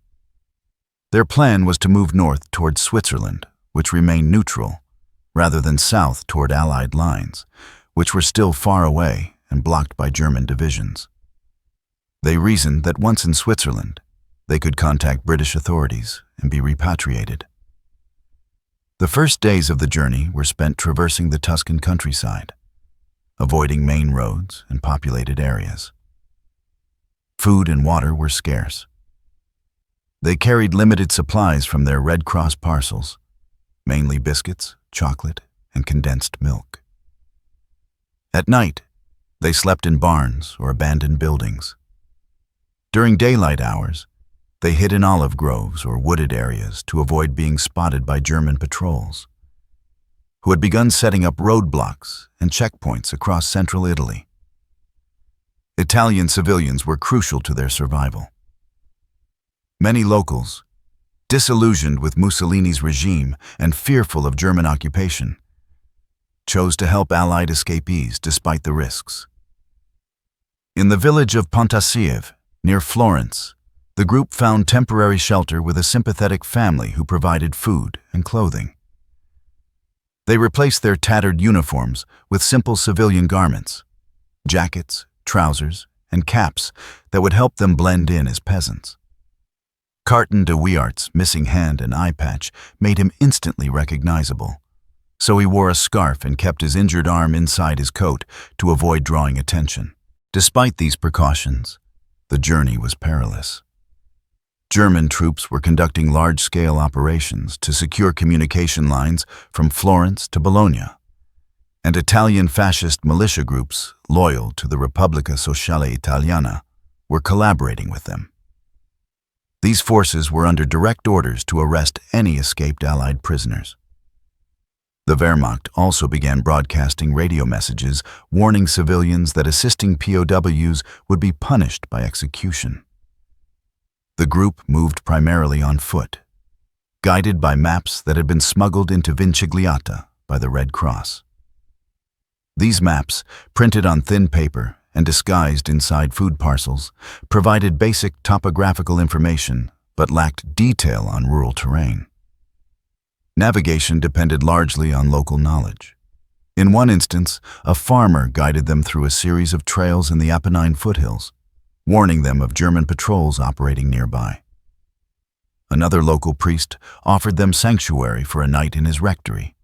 Their plan was to move north toward Switzerland, which remained neutral, rather than south toward Allied lines, which were still far away and blocked by German divisions. They reasoned that once in Switzerland, they could contact British authorities and be repatriated. The first days of the journey were spent traversing the Tuscan countryside, avoiding main roads and populated areas. Food and water were scarce. They carried limited supplies from their Red Cross parcels, mainly biscuits, chocolate, and condensed milk. At night, they slept in barns or abandoned buildings. During daylight hours, they hid in olive groves or wooded areas to avoid being spotted by German patrols, who had begun setting up roadblocks and checkpoints across central Italy. Italian civilians were crucial to their survival. Many locals, disillusioned with Mussolini's regime and fearful of German occupation, chose to help Allied escapees despite the risks. In the village of Pontassieve, near Florence, the group found temporary shelter with a sympathetic family who provided food and clothing. They replaced their tattered uniforms with simple civilian garments, jackets, trousers, and caps that would help them blend in as peasants. Carton de Wiart's missing hand and eye patch made him instantly recognizable, so he wore a scarf and kept his injured arm inside his coat to avoid drawing attention. Despite these precautions, the journey was perilous. German troops were conducting large-scale operations to secure communication lines from Florence to Bologna, and Italian fascist militia groups loyal to the Repubblica Sociale Italiana were collaborating with them. These forces were under direct orders to arrest any escaped Allied prisoners. The Wehrmacht also began broadcasting radio messages warning civilians that assisting POWs would be punished by execution. The group moved primarily on foot, guided by maps that had been smuggled into Vincigliata by the Red Cross. These maps, printed on thin paper and disguised inside food parcels, provided basic topographical information but lacked detail on rural terrain. Navigation depended largely on local knowledge. In one instance, a farmer guided them through a series of trails in the Apennine foothills, warning them of German patrols operating nearby. Another local priest offered them sanctuary for a night in his rectory,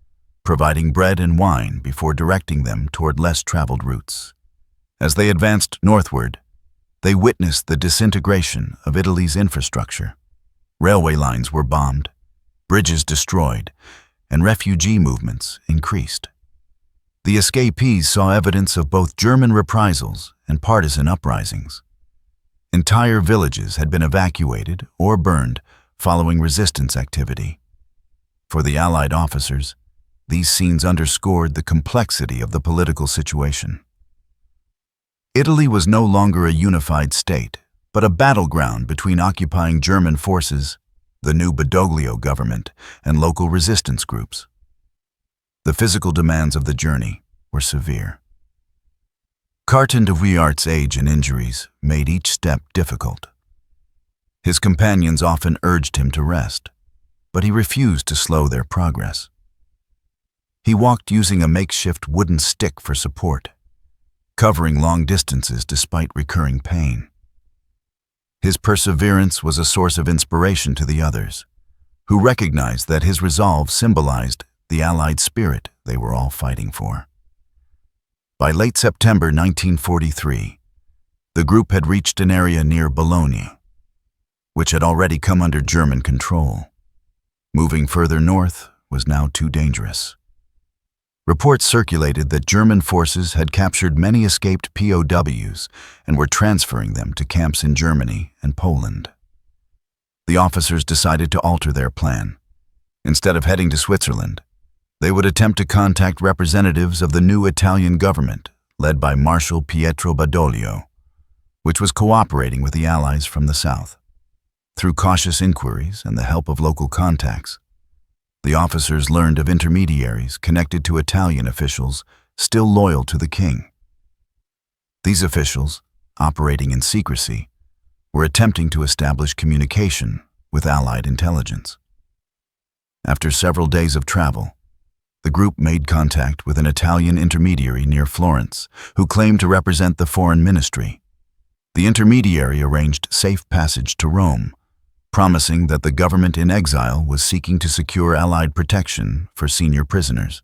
providing bread and wine before directing them toward less traveled routes. As they advanced northward, they witnessed the disintegration of Italy's infrastructure. Railway lines were bombed, bridges destroyed, and refugee movements increased. The escapees saw evidence of both German reprisals and partisan uprisings. Entire villages had been evacuated or burned following resistance activity. For the Allied officers, these scenes underscored the complexity of the political situation. Italy was no longer a unified state, but a battleground between occupying German forces, the new Badoglio government, and local resistance groups. The physical demands of the journey were severe. Carton de Wiart's age and injuries made each step difficult. His companions often urged him to rest, but he refused to slow their progress. He walked using a makeshift wooden stick for support, covering long distances despite recurring pain. His perseverance was a source of inspiration to the others, who recognized that his resolve symbolized the Allied spirit they were all fighting for. By late September 1943, the group had reached an area near Bologna, which had already come under German control. Moving further north was now too dangerous. Reports circulated that German forces had captured many escaped POWs and were transferring them to camps in Germany and Poland. The officers decided to alter their plan. Instead of heading to Switzerland, they would attempt to contact representatives of the new Italian government, led by Marshal Pietro Badoglio, which was cooperating with the Allies from the south. Through cautious inquiries and the help of local contacts, the officers learned of intermediaries connected to Italian officials still loyal to the king. These officials, operating in secrecy, were attempting to establish communication with Allied intelligence. After several days of travel, the group made contact with an Italian intermediary near Florence who claimed to represent the foreign ministry. The intermediary arranged safe passage to Rome, promising that the government in exile was seeking to secure Allied protection for senior prisoners.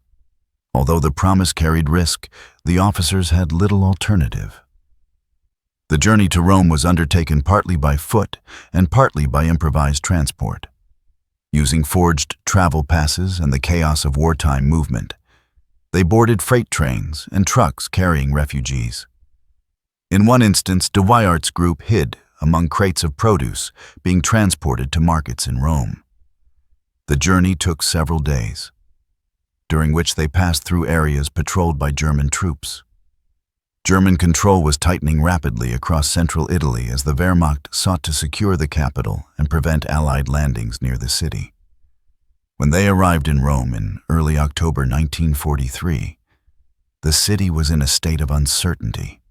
Although the promise carried risk, the officers had little alternative. The journey to Rome was undertaken partly by foot and partly by improvised transport. Using forged travel passes and the chaos of wartime movement, they boarded freight trains and trucks carrying refugees. In one instance, de Wiart's group hid among crates of produce being transported to markets in Rome. The journey took several days, during which they passed through areas patrolled by German troops. German control was tightening rapidly across central Italy as the Wehrmacht sought to secure the capital and prevent Allied landings near the city. When they arrived in Rome in early October 1943, the city was in a state of uncertainty.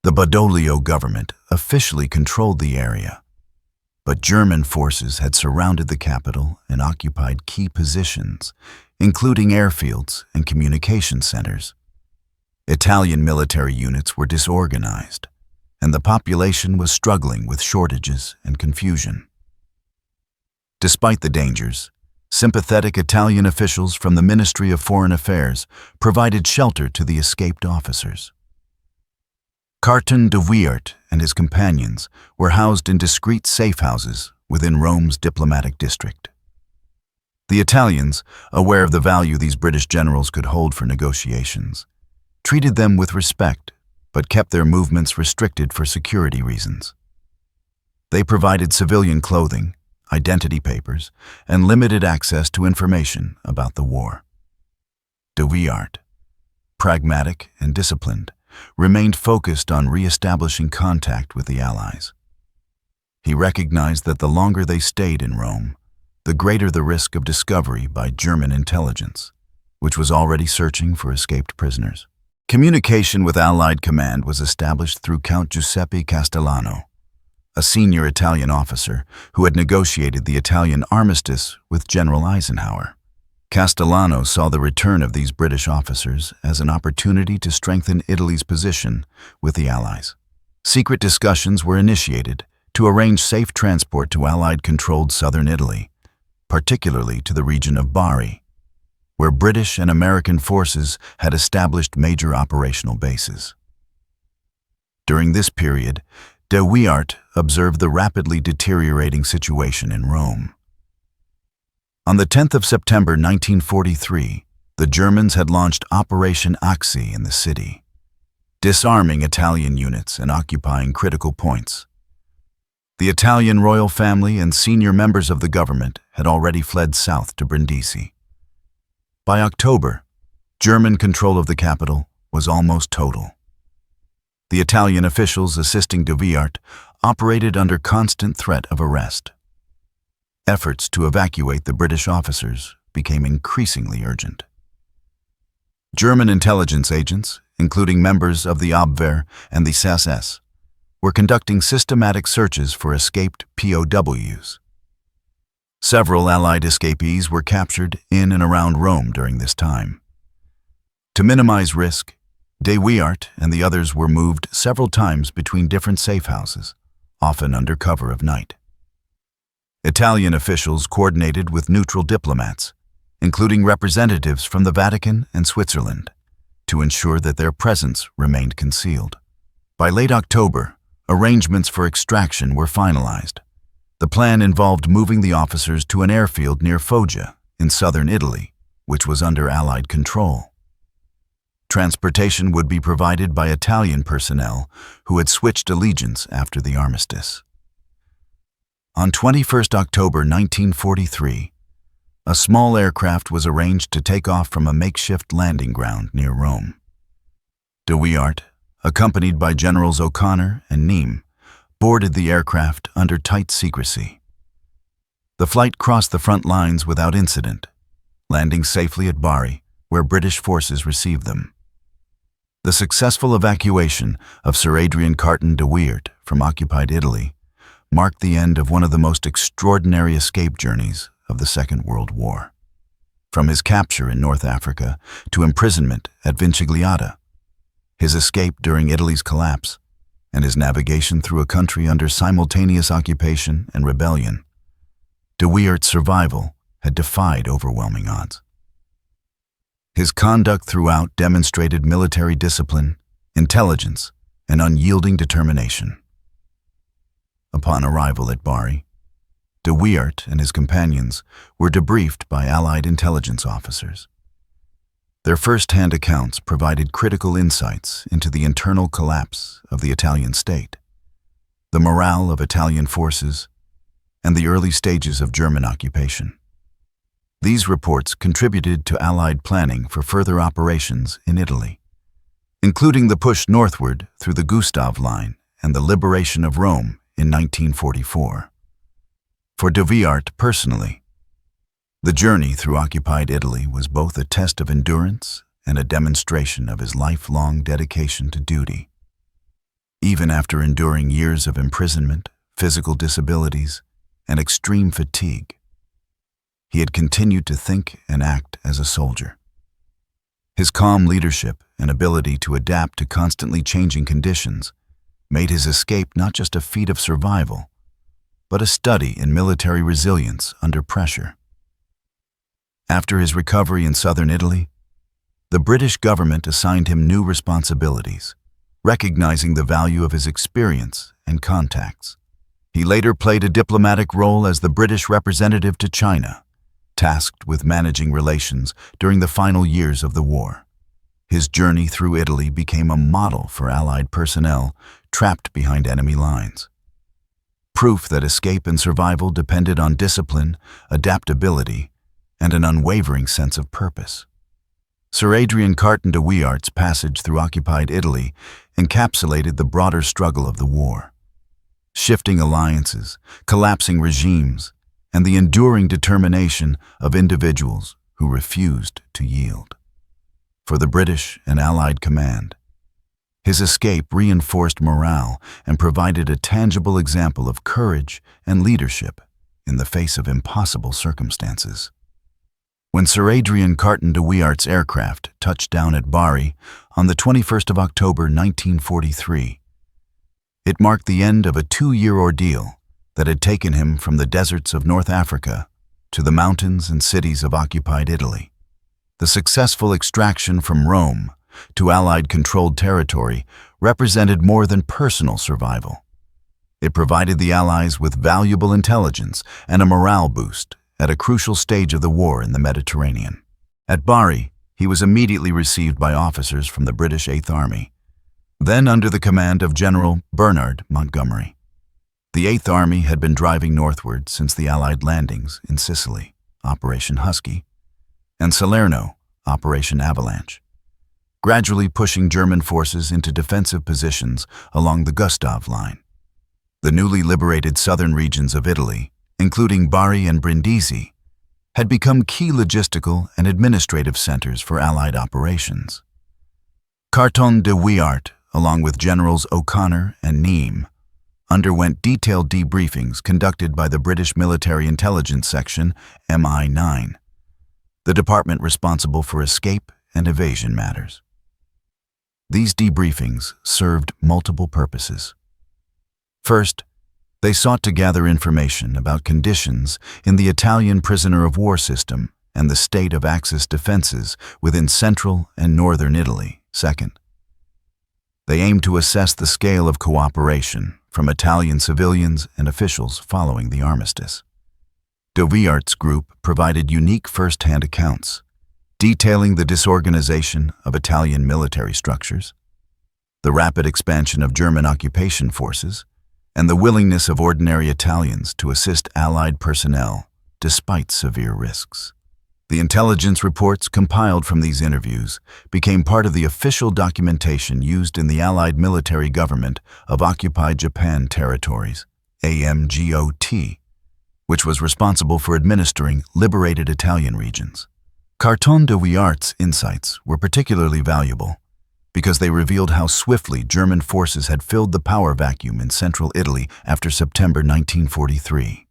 The Badoglio government officially controlled the area, but German forces had surrounded the capital and occupied key positions, including airfields and communication centers. Italian military units were disorganized, and the population was struggling with shortages and confusion. Despite the dangers, sympathetic Italian officials from the Ministry of Foreign Affairs provided shelter to the escaped officers. Carton de Wiart and his companions were housed in discreet safe houses within Rome's diplomatic district. The Italians, aware of the value these British generals could hold for negotiations, treated them with respect but kept their movements restricted for security reasons. They provided civilian clothing, identity papers, and limited access to information about the war. De Wiart, pragmatic and disciplined, remained focused on re-establishing contact with the Allies. He recognized that the longer they stayed in Rome, the greater the risk of discovery by German intelligence, which was already searching for escaped prisoners. Communication with Allied command was established through Count Giuseppe Castellano, a senior Italian officer who had negotiated the Italian Armistice with General Eisenhower. Castellano saw the return of these British officers as an opportunity to strengthen Italy's position with the Allies. Secret discussions were initiated to arrange safe transport to Allied-controlled southern Italy, particularly to the region of Bari, where British and American forces had established major operational bases. During this period, de Wiart observed the rapidly deteriorating situation in Rome. On the 10th of September 1943, the Germans had launched Operation Axii in the city, disarming Italian units and occupying critical points. The Italian royal family and senior members of the government had already fled south to Brindisi. By October, German control of the capital was almost total. The Italian officials assisting de Wiart operated under constant threat of arrest. Efforts to evacuate the British officers became increasingly urgent. German intelligence agents, including members of the Abwehr and the SS, were conducting systematic searches for escaped POWs. Several Allied escapees were captured in and around Rome during this time. To minimize risk, de Wiart and the others were moved several times between different safe houses, often under cover of night. Italian officials coordinated with neutral diplomats, including representatives from the Vatican and Switzerland, to ensure that their presence remained concealed. By late October, arrangements for extraction were finalized. The plan involved moving the officers to an airfield near Foggia, in southern Italy, which was under Allied control. Transportation would be provided by Italian personnel who had switched allegiance after the Armistice. On 21 October 1943, a small aircraft was arranged to take off from a makeshift landing ground near Rome. De Wiart, accompanied by Generals O'Connor and Neame, boarded the aircraft under tight secrecy. The flight crossed the front lines without incident, landing safely at Bari, where British forces received them. The successful evacuation of Sir Adrian Carton de Wiart from occupied Italy marked the end of one of the most extraordinary escape journeys of the Second World War. From his capture in North Africa to imprisonment at Vincigliata, his escape during Italy's collapse, and his navigation through a country under simultaneous occupation and rebellion, de Wiart's survival had defied overwhelming odds. His conduct throughout demonstrated military discipline, intelligence, and unyielding determination. Upon arrival at Bari, de Wiart and his companions were debriefed by Allied intelligence officers. Their first-hand accounts provided critical insights into the internal collapse of the Italian state, the morale of Italian forces, and the early stages of German occupation. These reports contributed to Allied planning for further operations in Italy, including the push northward through the Gustav Line and the liberation of Rome in 1944. For de Wiart personally, the journey through occupied Italy was both a test of endurance and a demonstration of his lifelong dedication to duty. Even after enduring years of imprisonment, physical disabilities, and extreme fatigue, he had continued to think and act as a soldier. His calm leadership and ability to adapt to constantly changing conditions made his escape not just a feat of survival, but a study in military resilience under pressure. After his recovery in southern Italy, the British government assigned him new responsibilities, recognizing the value of his experience and contacts. He later played a diplomatic role as the British representative to China, tasked with managing relations during the final years of the war. His journey through Italy became a model for Allied personnel trapped behind enemy lines. Proof that escape and survival depended on discipline, adaptability, and an unwavering sense of purpose. Sir Adrian Carton de Wiart's passage through occupied Italy encapsulated the broader struggle of the war. Shifting alliances, collapsing regimes, and the enduring determination of individuals who refused to yield. For the British and Allied command, his escape reinforced morale and provided a tangible example of courage and leadership in the face of impossible circumstances. When Sir Adrian Carton de Wiart's aircraft touched down at Bari on the 21st of October 1943, It marked the end of a 2-year ordeal that had taken him from the deserts of North Africa to the mountains and cities of occupied Italy. The successful extraction from Rome to Allied-controlled territory represented more than personal survival. It provided the Allies with valuable intelligence and a morale boost at a crucial stage of the war in the Mediterranean. At Bari, he was immediately received by officers from the British Eighth Army, then under the command of General Bernard Montgomery. The Eighth Army had been driving northward since the Allied landings in Sicily, Operation Husky, and Salerno, Operation Avalanche, gradually pushing German forces into defensive positions along the Gustav Line. The newly liberated southern regions of Italy, including Bari and Brindisi, had become key logistical and administrative centers for Allied operations. Carton de Wiart, along with Generals O'Connor and Nimes, underwent detailed debriefings conducted by the British Military Intelligence Section, MI9, the department responsible for escape and evasion matters. These debriefings served multiple purposes. First, they sought to gather information about conditions in the Italian prisoner of war system and the state of Axis defenses within central and northern Italy. Second, they aimed to assess the scale of cooperation from Italian civilians and officials following the Armistice. De Wiart's group provided unique first-hand accounts, detailing the disorganization of Italian military structures, the rapid expansion of German occupation forces, and the willingness of ordinary Italians to assist Allied personnel despite severe risks. The intelligence reports compiled from these interviews became part of the official documentation used in the Allied military government of occupied Japan territories, AMGOT, which was responsible for administering liberated Italian regions. Carton de Wiart's insights were particularly valuable because they revealed how swiftly German forces had filled the power vacuum in central Italy after September 1943.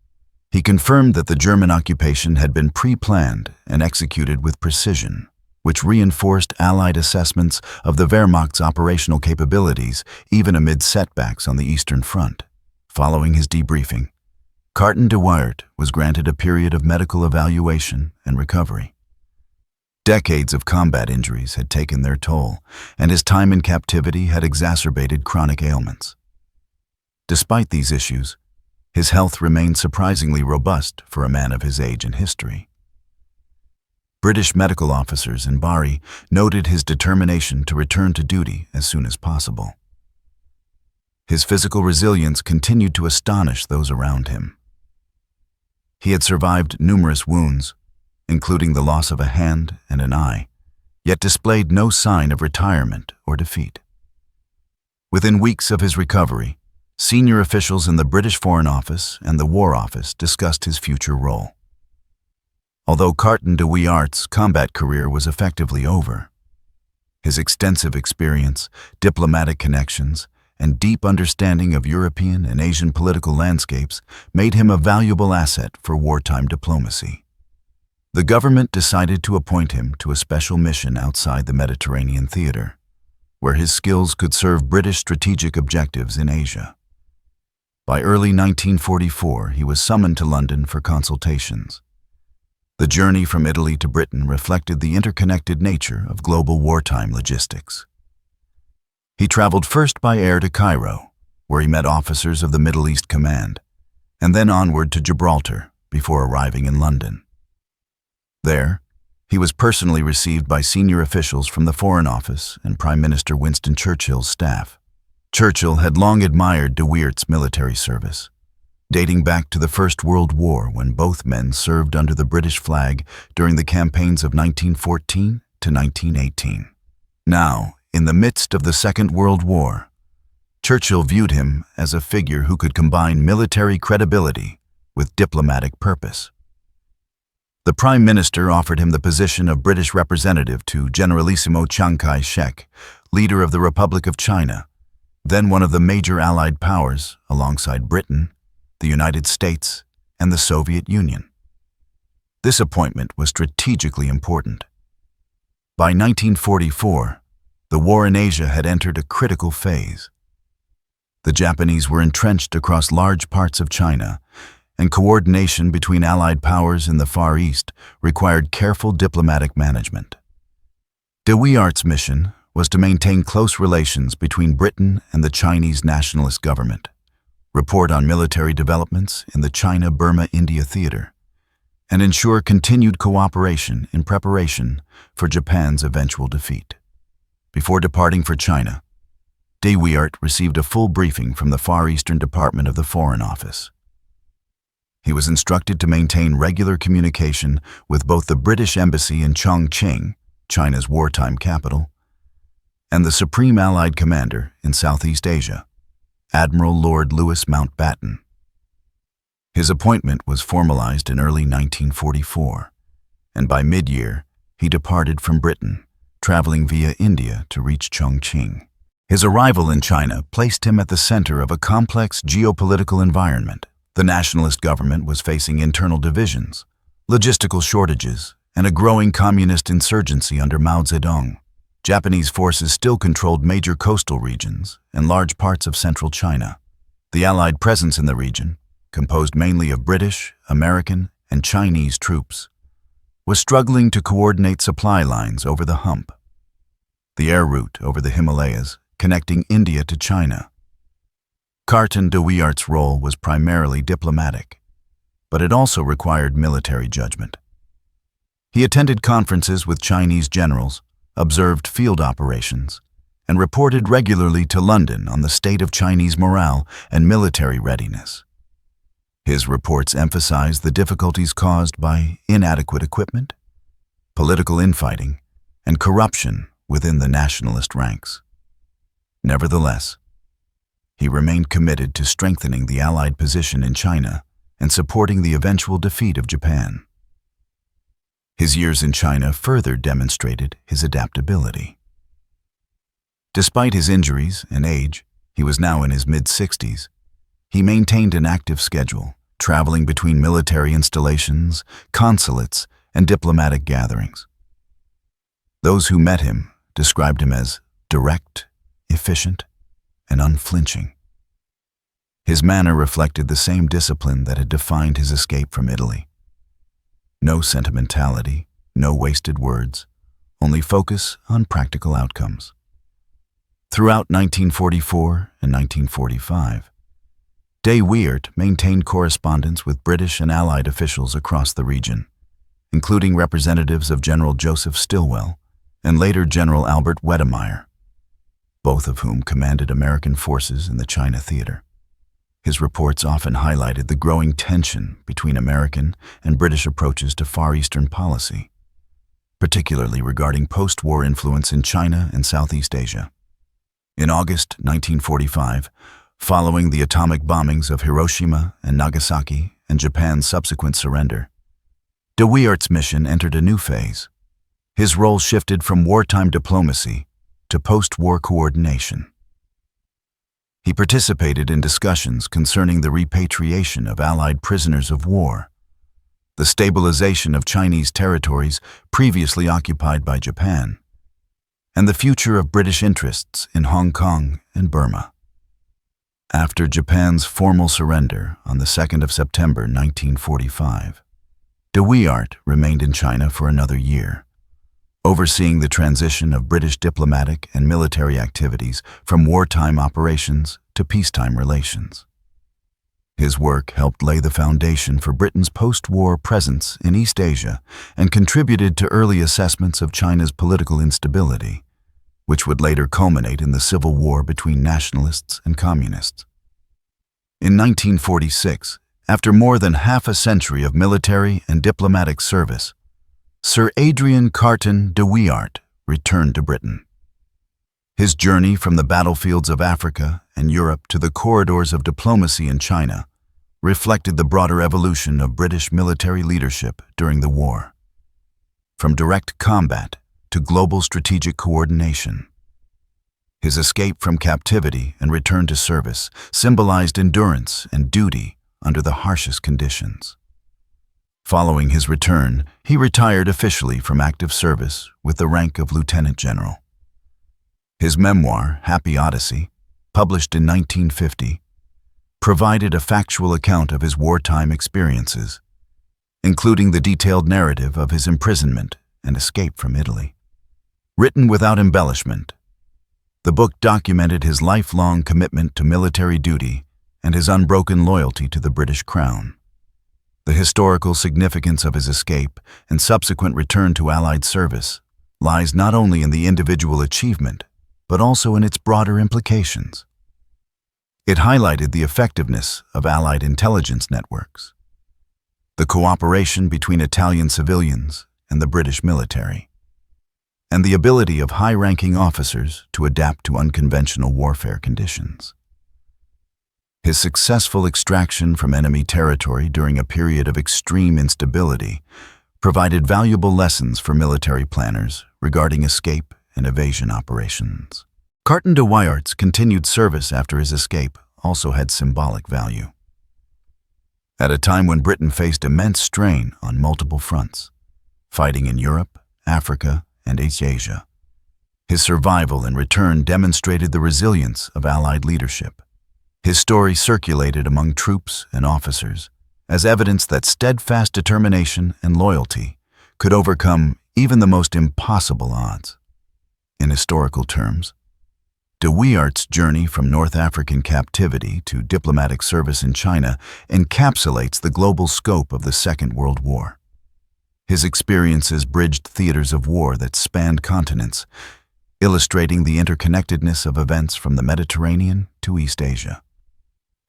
He confirmed that the German occupation had been pre-planned and executed with precision, which reinforced Allied assessments of the Wehrmacht's operational capabilities even amid setbacks on the Eastern Front. Following his debriefing, Carton de Wiart was granted a period of medical evaluation and recovery. Decades of combat injuries had taken their toll, and his time in captivity had exacerbated chronic ailments. Despite these issues, his health remained surprisingly robust for a man of his age and history. British medical officers in Bari noted his determination to return to duty as soon as possible. His physical resilience continued to astonish those around him. He had survived numerous wounds, including the loss of a hand and an eye, yet displayed no sign of retirement or defeat. Within weeks of his recovery, senior officials in the British Foreign Office and the War Office discussed his future role. Although Carton de Wiart's combat career was effectively over, his extensive experience, diplomatic connections, and deep understanding of European and Asian political landscapes made him a valuable asset for wartime diplomacy. The government decided to appoint him to a special mission outside the Mediterranean theater, where his skills could serve British strategic objectives in Asia. By early 1944, he was summoned to London for consultations. The journey from Italy to Britain reflected the interconnected nature of global wartime logistics. He traveled first by air to Cairo, where he met officers of the Middle East Command, and then onward to Gibraltar before arriving in London. There, he was personally received by senior officials from the Foreign Office and Prime Minister Winston Churchill's staff. Churchill had long admired de Wiart's military service, dating back to the First World War when both men served under the British flag during the campaigns of 1914 to 1918. Now, in the midst of the Second World War, Churchill viewed him as a figure who could combine military credibility with diplomatic purpose. The Prime Minister offered him the position of British representative to Generalissimo Chiang Kai-shek, leader of the Republic of China, then one of the major Allied powers alongside Britain, the United States, and the Soviet Union. This appointment was strategically important. By 1944, the war in Asia had entered a critical phase. The Japanese were entrenched across large parts of China, and coordination between Allied powers in the Far East required careful diplomatic management. De Wiart's mission was to maintain close relations between Britain and the Chinese nationalist government, report on military developments in the China-Burma-India theater, and ensure continued cooperation in preparation for Japan's eventual defeat. Before departing for China, de Wiart received a full briefing from the Far Eastern Department of the Foreign Office. He was instructed to maintain regular communication with both the British Embassy in Chongqing, China's wartime capital, and the Supreme Allied Commander in Southeast Asia, Admiral Lord Louis Mountbatten. His appointment was formalized in early 1944, and by mid-year, he departed from Britain, traveling via India to reach Chongqing. His arrival in China placed him at the center of a complex geopolitical environment. The nationalist government was facing internal divisions, logistical shortages, and a growing communist insurgency under Mao Zedong. Japanese forces still controlled major coastal regions and large parts of central China. The Allied presence in the region, composed mainly of British, American, and Chinese troops, was struggling to coordinate supply lines over the hump. The air route over the Himalayas, connecting India to China. Carton de Wiart's role was primarily diplomatic, but it also required military judgment. He attended conferences with Chinese generals, observed field operations, and reported regularly to London on the state of Chinese morale and military readiness. His reports emphasized the difficulties caused by inadequate equipment, political infighting, and corruption within the nationalist ranks. Nevertheless, he remained committed to strengthening the Allied position in China and supporting the eventual defeat of Japan. His years in China further demonstrated his adaptability. Despite his injuries and age, he was now in his mid-60s. He maintained an active schedule, traveling between military installations, consulates, and diplomatic gatherings. Those who met him described him as direct, efficient, and unflinching. His manner reflected the same discipline that had defined his escape from Italy. No sentimentality, no wasted words, only focus on practical outcomes. Throughout 1944 and 1945, de Wiart maintained correspondence with British and Allied officials across the region, including representatives of General Joseph Stilwell and later General Albert Wedemeyer, both of whom commanded American forces in the China theater. His reports often highlighted the growing tension between American and British approaches to Far Eastern policy, particularly regarding post-war influence in China and Southeast Asia. In August 1945, following the atomic bombings of Hiroshima and Nagasaki and Japan's subsequent surrender, de Wiart's mission entered a new phase. His role shifted from wartime diplomacy to post-war coordination. He participated in discussions concerning the repatriation of Allied prisoners of war, the stabilization of Chinese territories previously occupied by Japan, and the future of British interests in Hong Kong and Burma. After Japan's formal surrender on the 2nd of September 1945, de Wiart remained in China for another year, overseeing the transition of British diplomatic and military activities from wartime operations to peacetime relations. His work helped lay the foundation for Britain's post-war presence in East Asia and contributed to early assessments of China's political instability, which would later culminate in the civil war between nationalists and communists. In 1946, after more than half a century of military and diplomatic service, Sir Adrian Carton de Wiart returned to Britain. His journey from the battlefields of Africa and Europe to the corridors of diplomacy in China reflected the broader evolution of British military leadership during the war. From direct combat to global strategic coordination, his escape from captivity and return to service symbolized endurance and duty under the harshest conditions. Following his return, he retired officially from active service with the rank of Lieutenant General. His memoir, Happy Odyssey, published in 1950, provided a factual account of his wartime experiences, including the detailed narrative of his imprisonment and escape from Italy. Written without embellishment, the book documented his lifelong commitment to military duty and his unbroken loyalty to the British Crown. The historical significance of his escape and subsequent return to Allied service lies not only in the individual achievement, but also in its broader implications. It highlighted the effectiveness of Allied intelligence networks, the cooperation between Italian civilians and the British military, and the ability of high-ranking officers to adapt to unconventional warfare conditions. His successful extraction from enemy territory during a period of extreme instability provided valuable lessons for military planners regarding escape and evasion operations. Carton de Wiart's continued service after his escape also had symbolic value. At a time when Britain faced immense strain on multiple fronts, fighting in Europe, Africa, and East Asia, his survival and return demonstrated the resilience of Allied leadership. His story circulated among troops and officers as evidence that steadfast determination and loyalty could overcome even the most impossible odds. In historical terms, de Wiart's journey from North African captivity to diplomatic service in China encapsulates the global scope of the Second World War. His experiences bridged theaters of war that spanned continents, illustrating the interconnectedness of events from the Mediterranean to East Asia.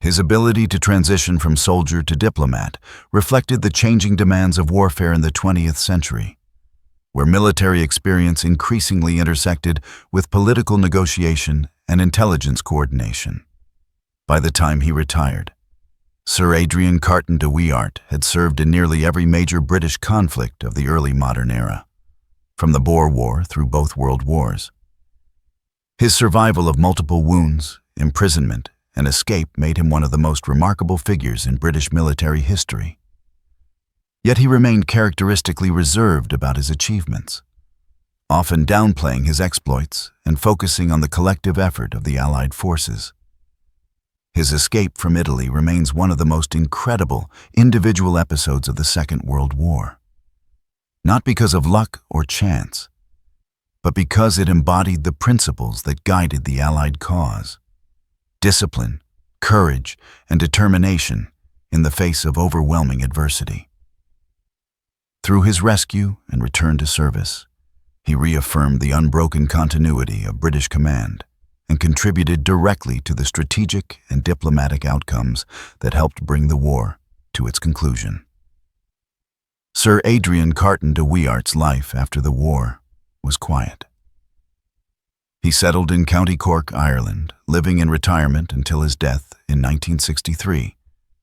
His ability to transition from soldier to diplomat reflected the changing demands of warfare in the 20th century, where military experience increasingly intersected with political negotiation and intelligence coordination. By the time he retired, Sir Adrian Carton de Wiart had served in nearly every major British conflict of the early modern era, from the Boer War through both World Wars. His survival of multiple wounds, imprisonment, and escape made him one of the most remarkable figures in British military history. Yet he remained characteristically reserved about his achievements, often downplaying his exploits and focusing on the collective effort of the Allied forces. His escape from Italy remains one of the most incredible individual episodes of the Second World War, not because of luck or chance, but because it embodied the principles that guided the Allied cause: discipline, courage, and determination in the face of overwhelming adversity. Through his rescue and return to service, he reaffirmed the unbroken continuity of British command and contributed directly to the strategic and diplomatic outcomes that helped bring the war to its conclusion. Sir Adrian Carton de Wiart's life after the war was quiet. He settled in County Cork, Ireland, living in retirement until his death in 1963,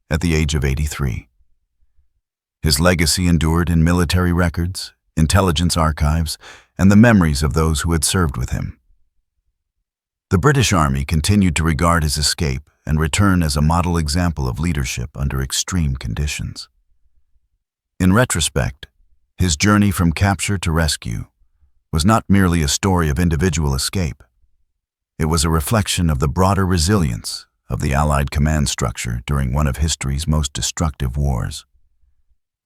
at the age of 83. His legacy endured in military records, intelligence archives, and the memories of those who had served with him. The British Army continued to regard his escape and return as a model example of leadership under extreme conditions. In retrospect, his journey from capture to rescue was not merely a story of individual escape. It was a reflection of the broader resilience of the Allied command structure during one of history's most destructive wars.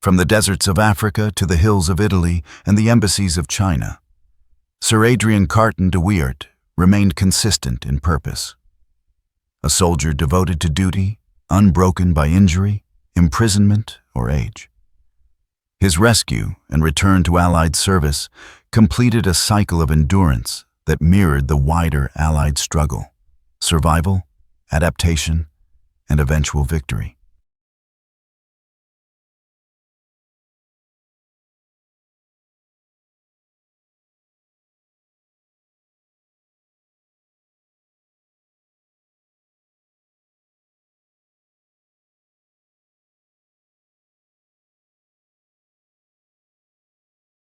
From the deserts of Africa to the hills of Italy and the embassies of China, Sir Adrian Carton de Wiart remained consistent in purpose. A soldier devoted to duty, unbroken by injury, imprisonment, or age. His rescue and return to Allied service completed a cycle of endurance that mirrored the wider Allied struggle: survival, adaptation, and eventual victory.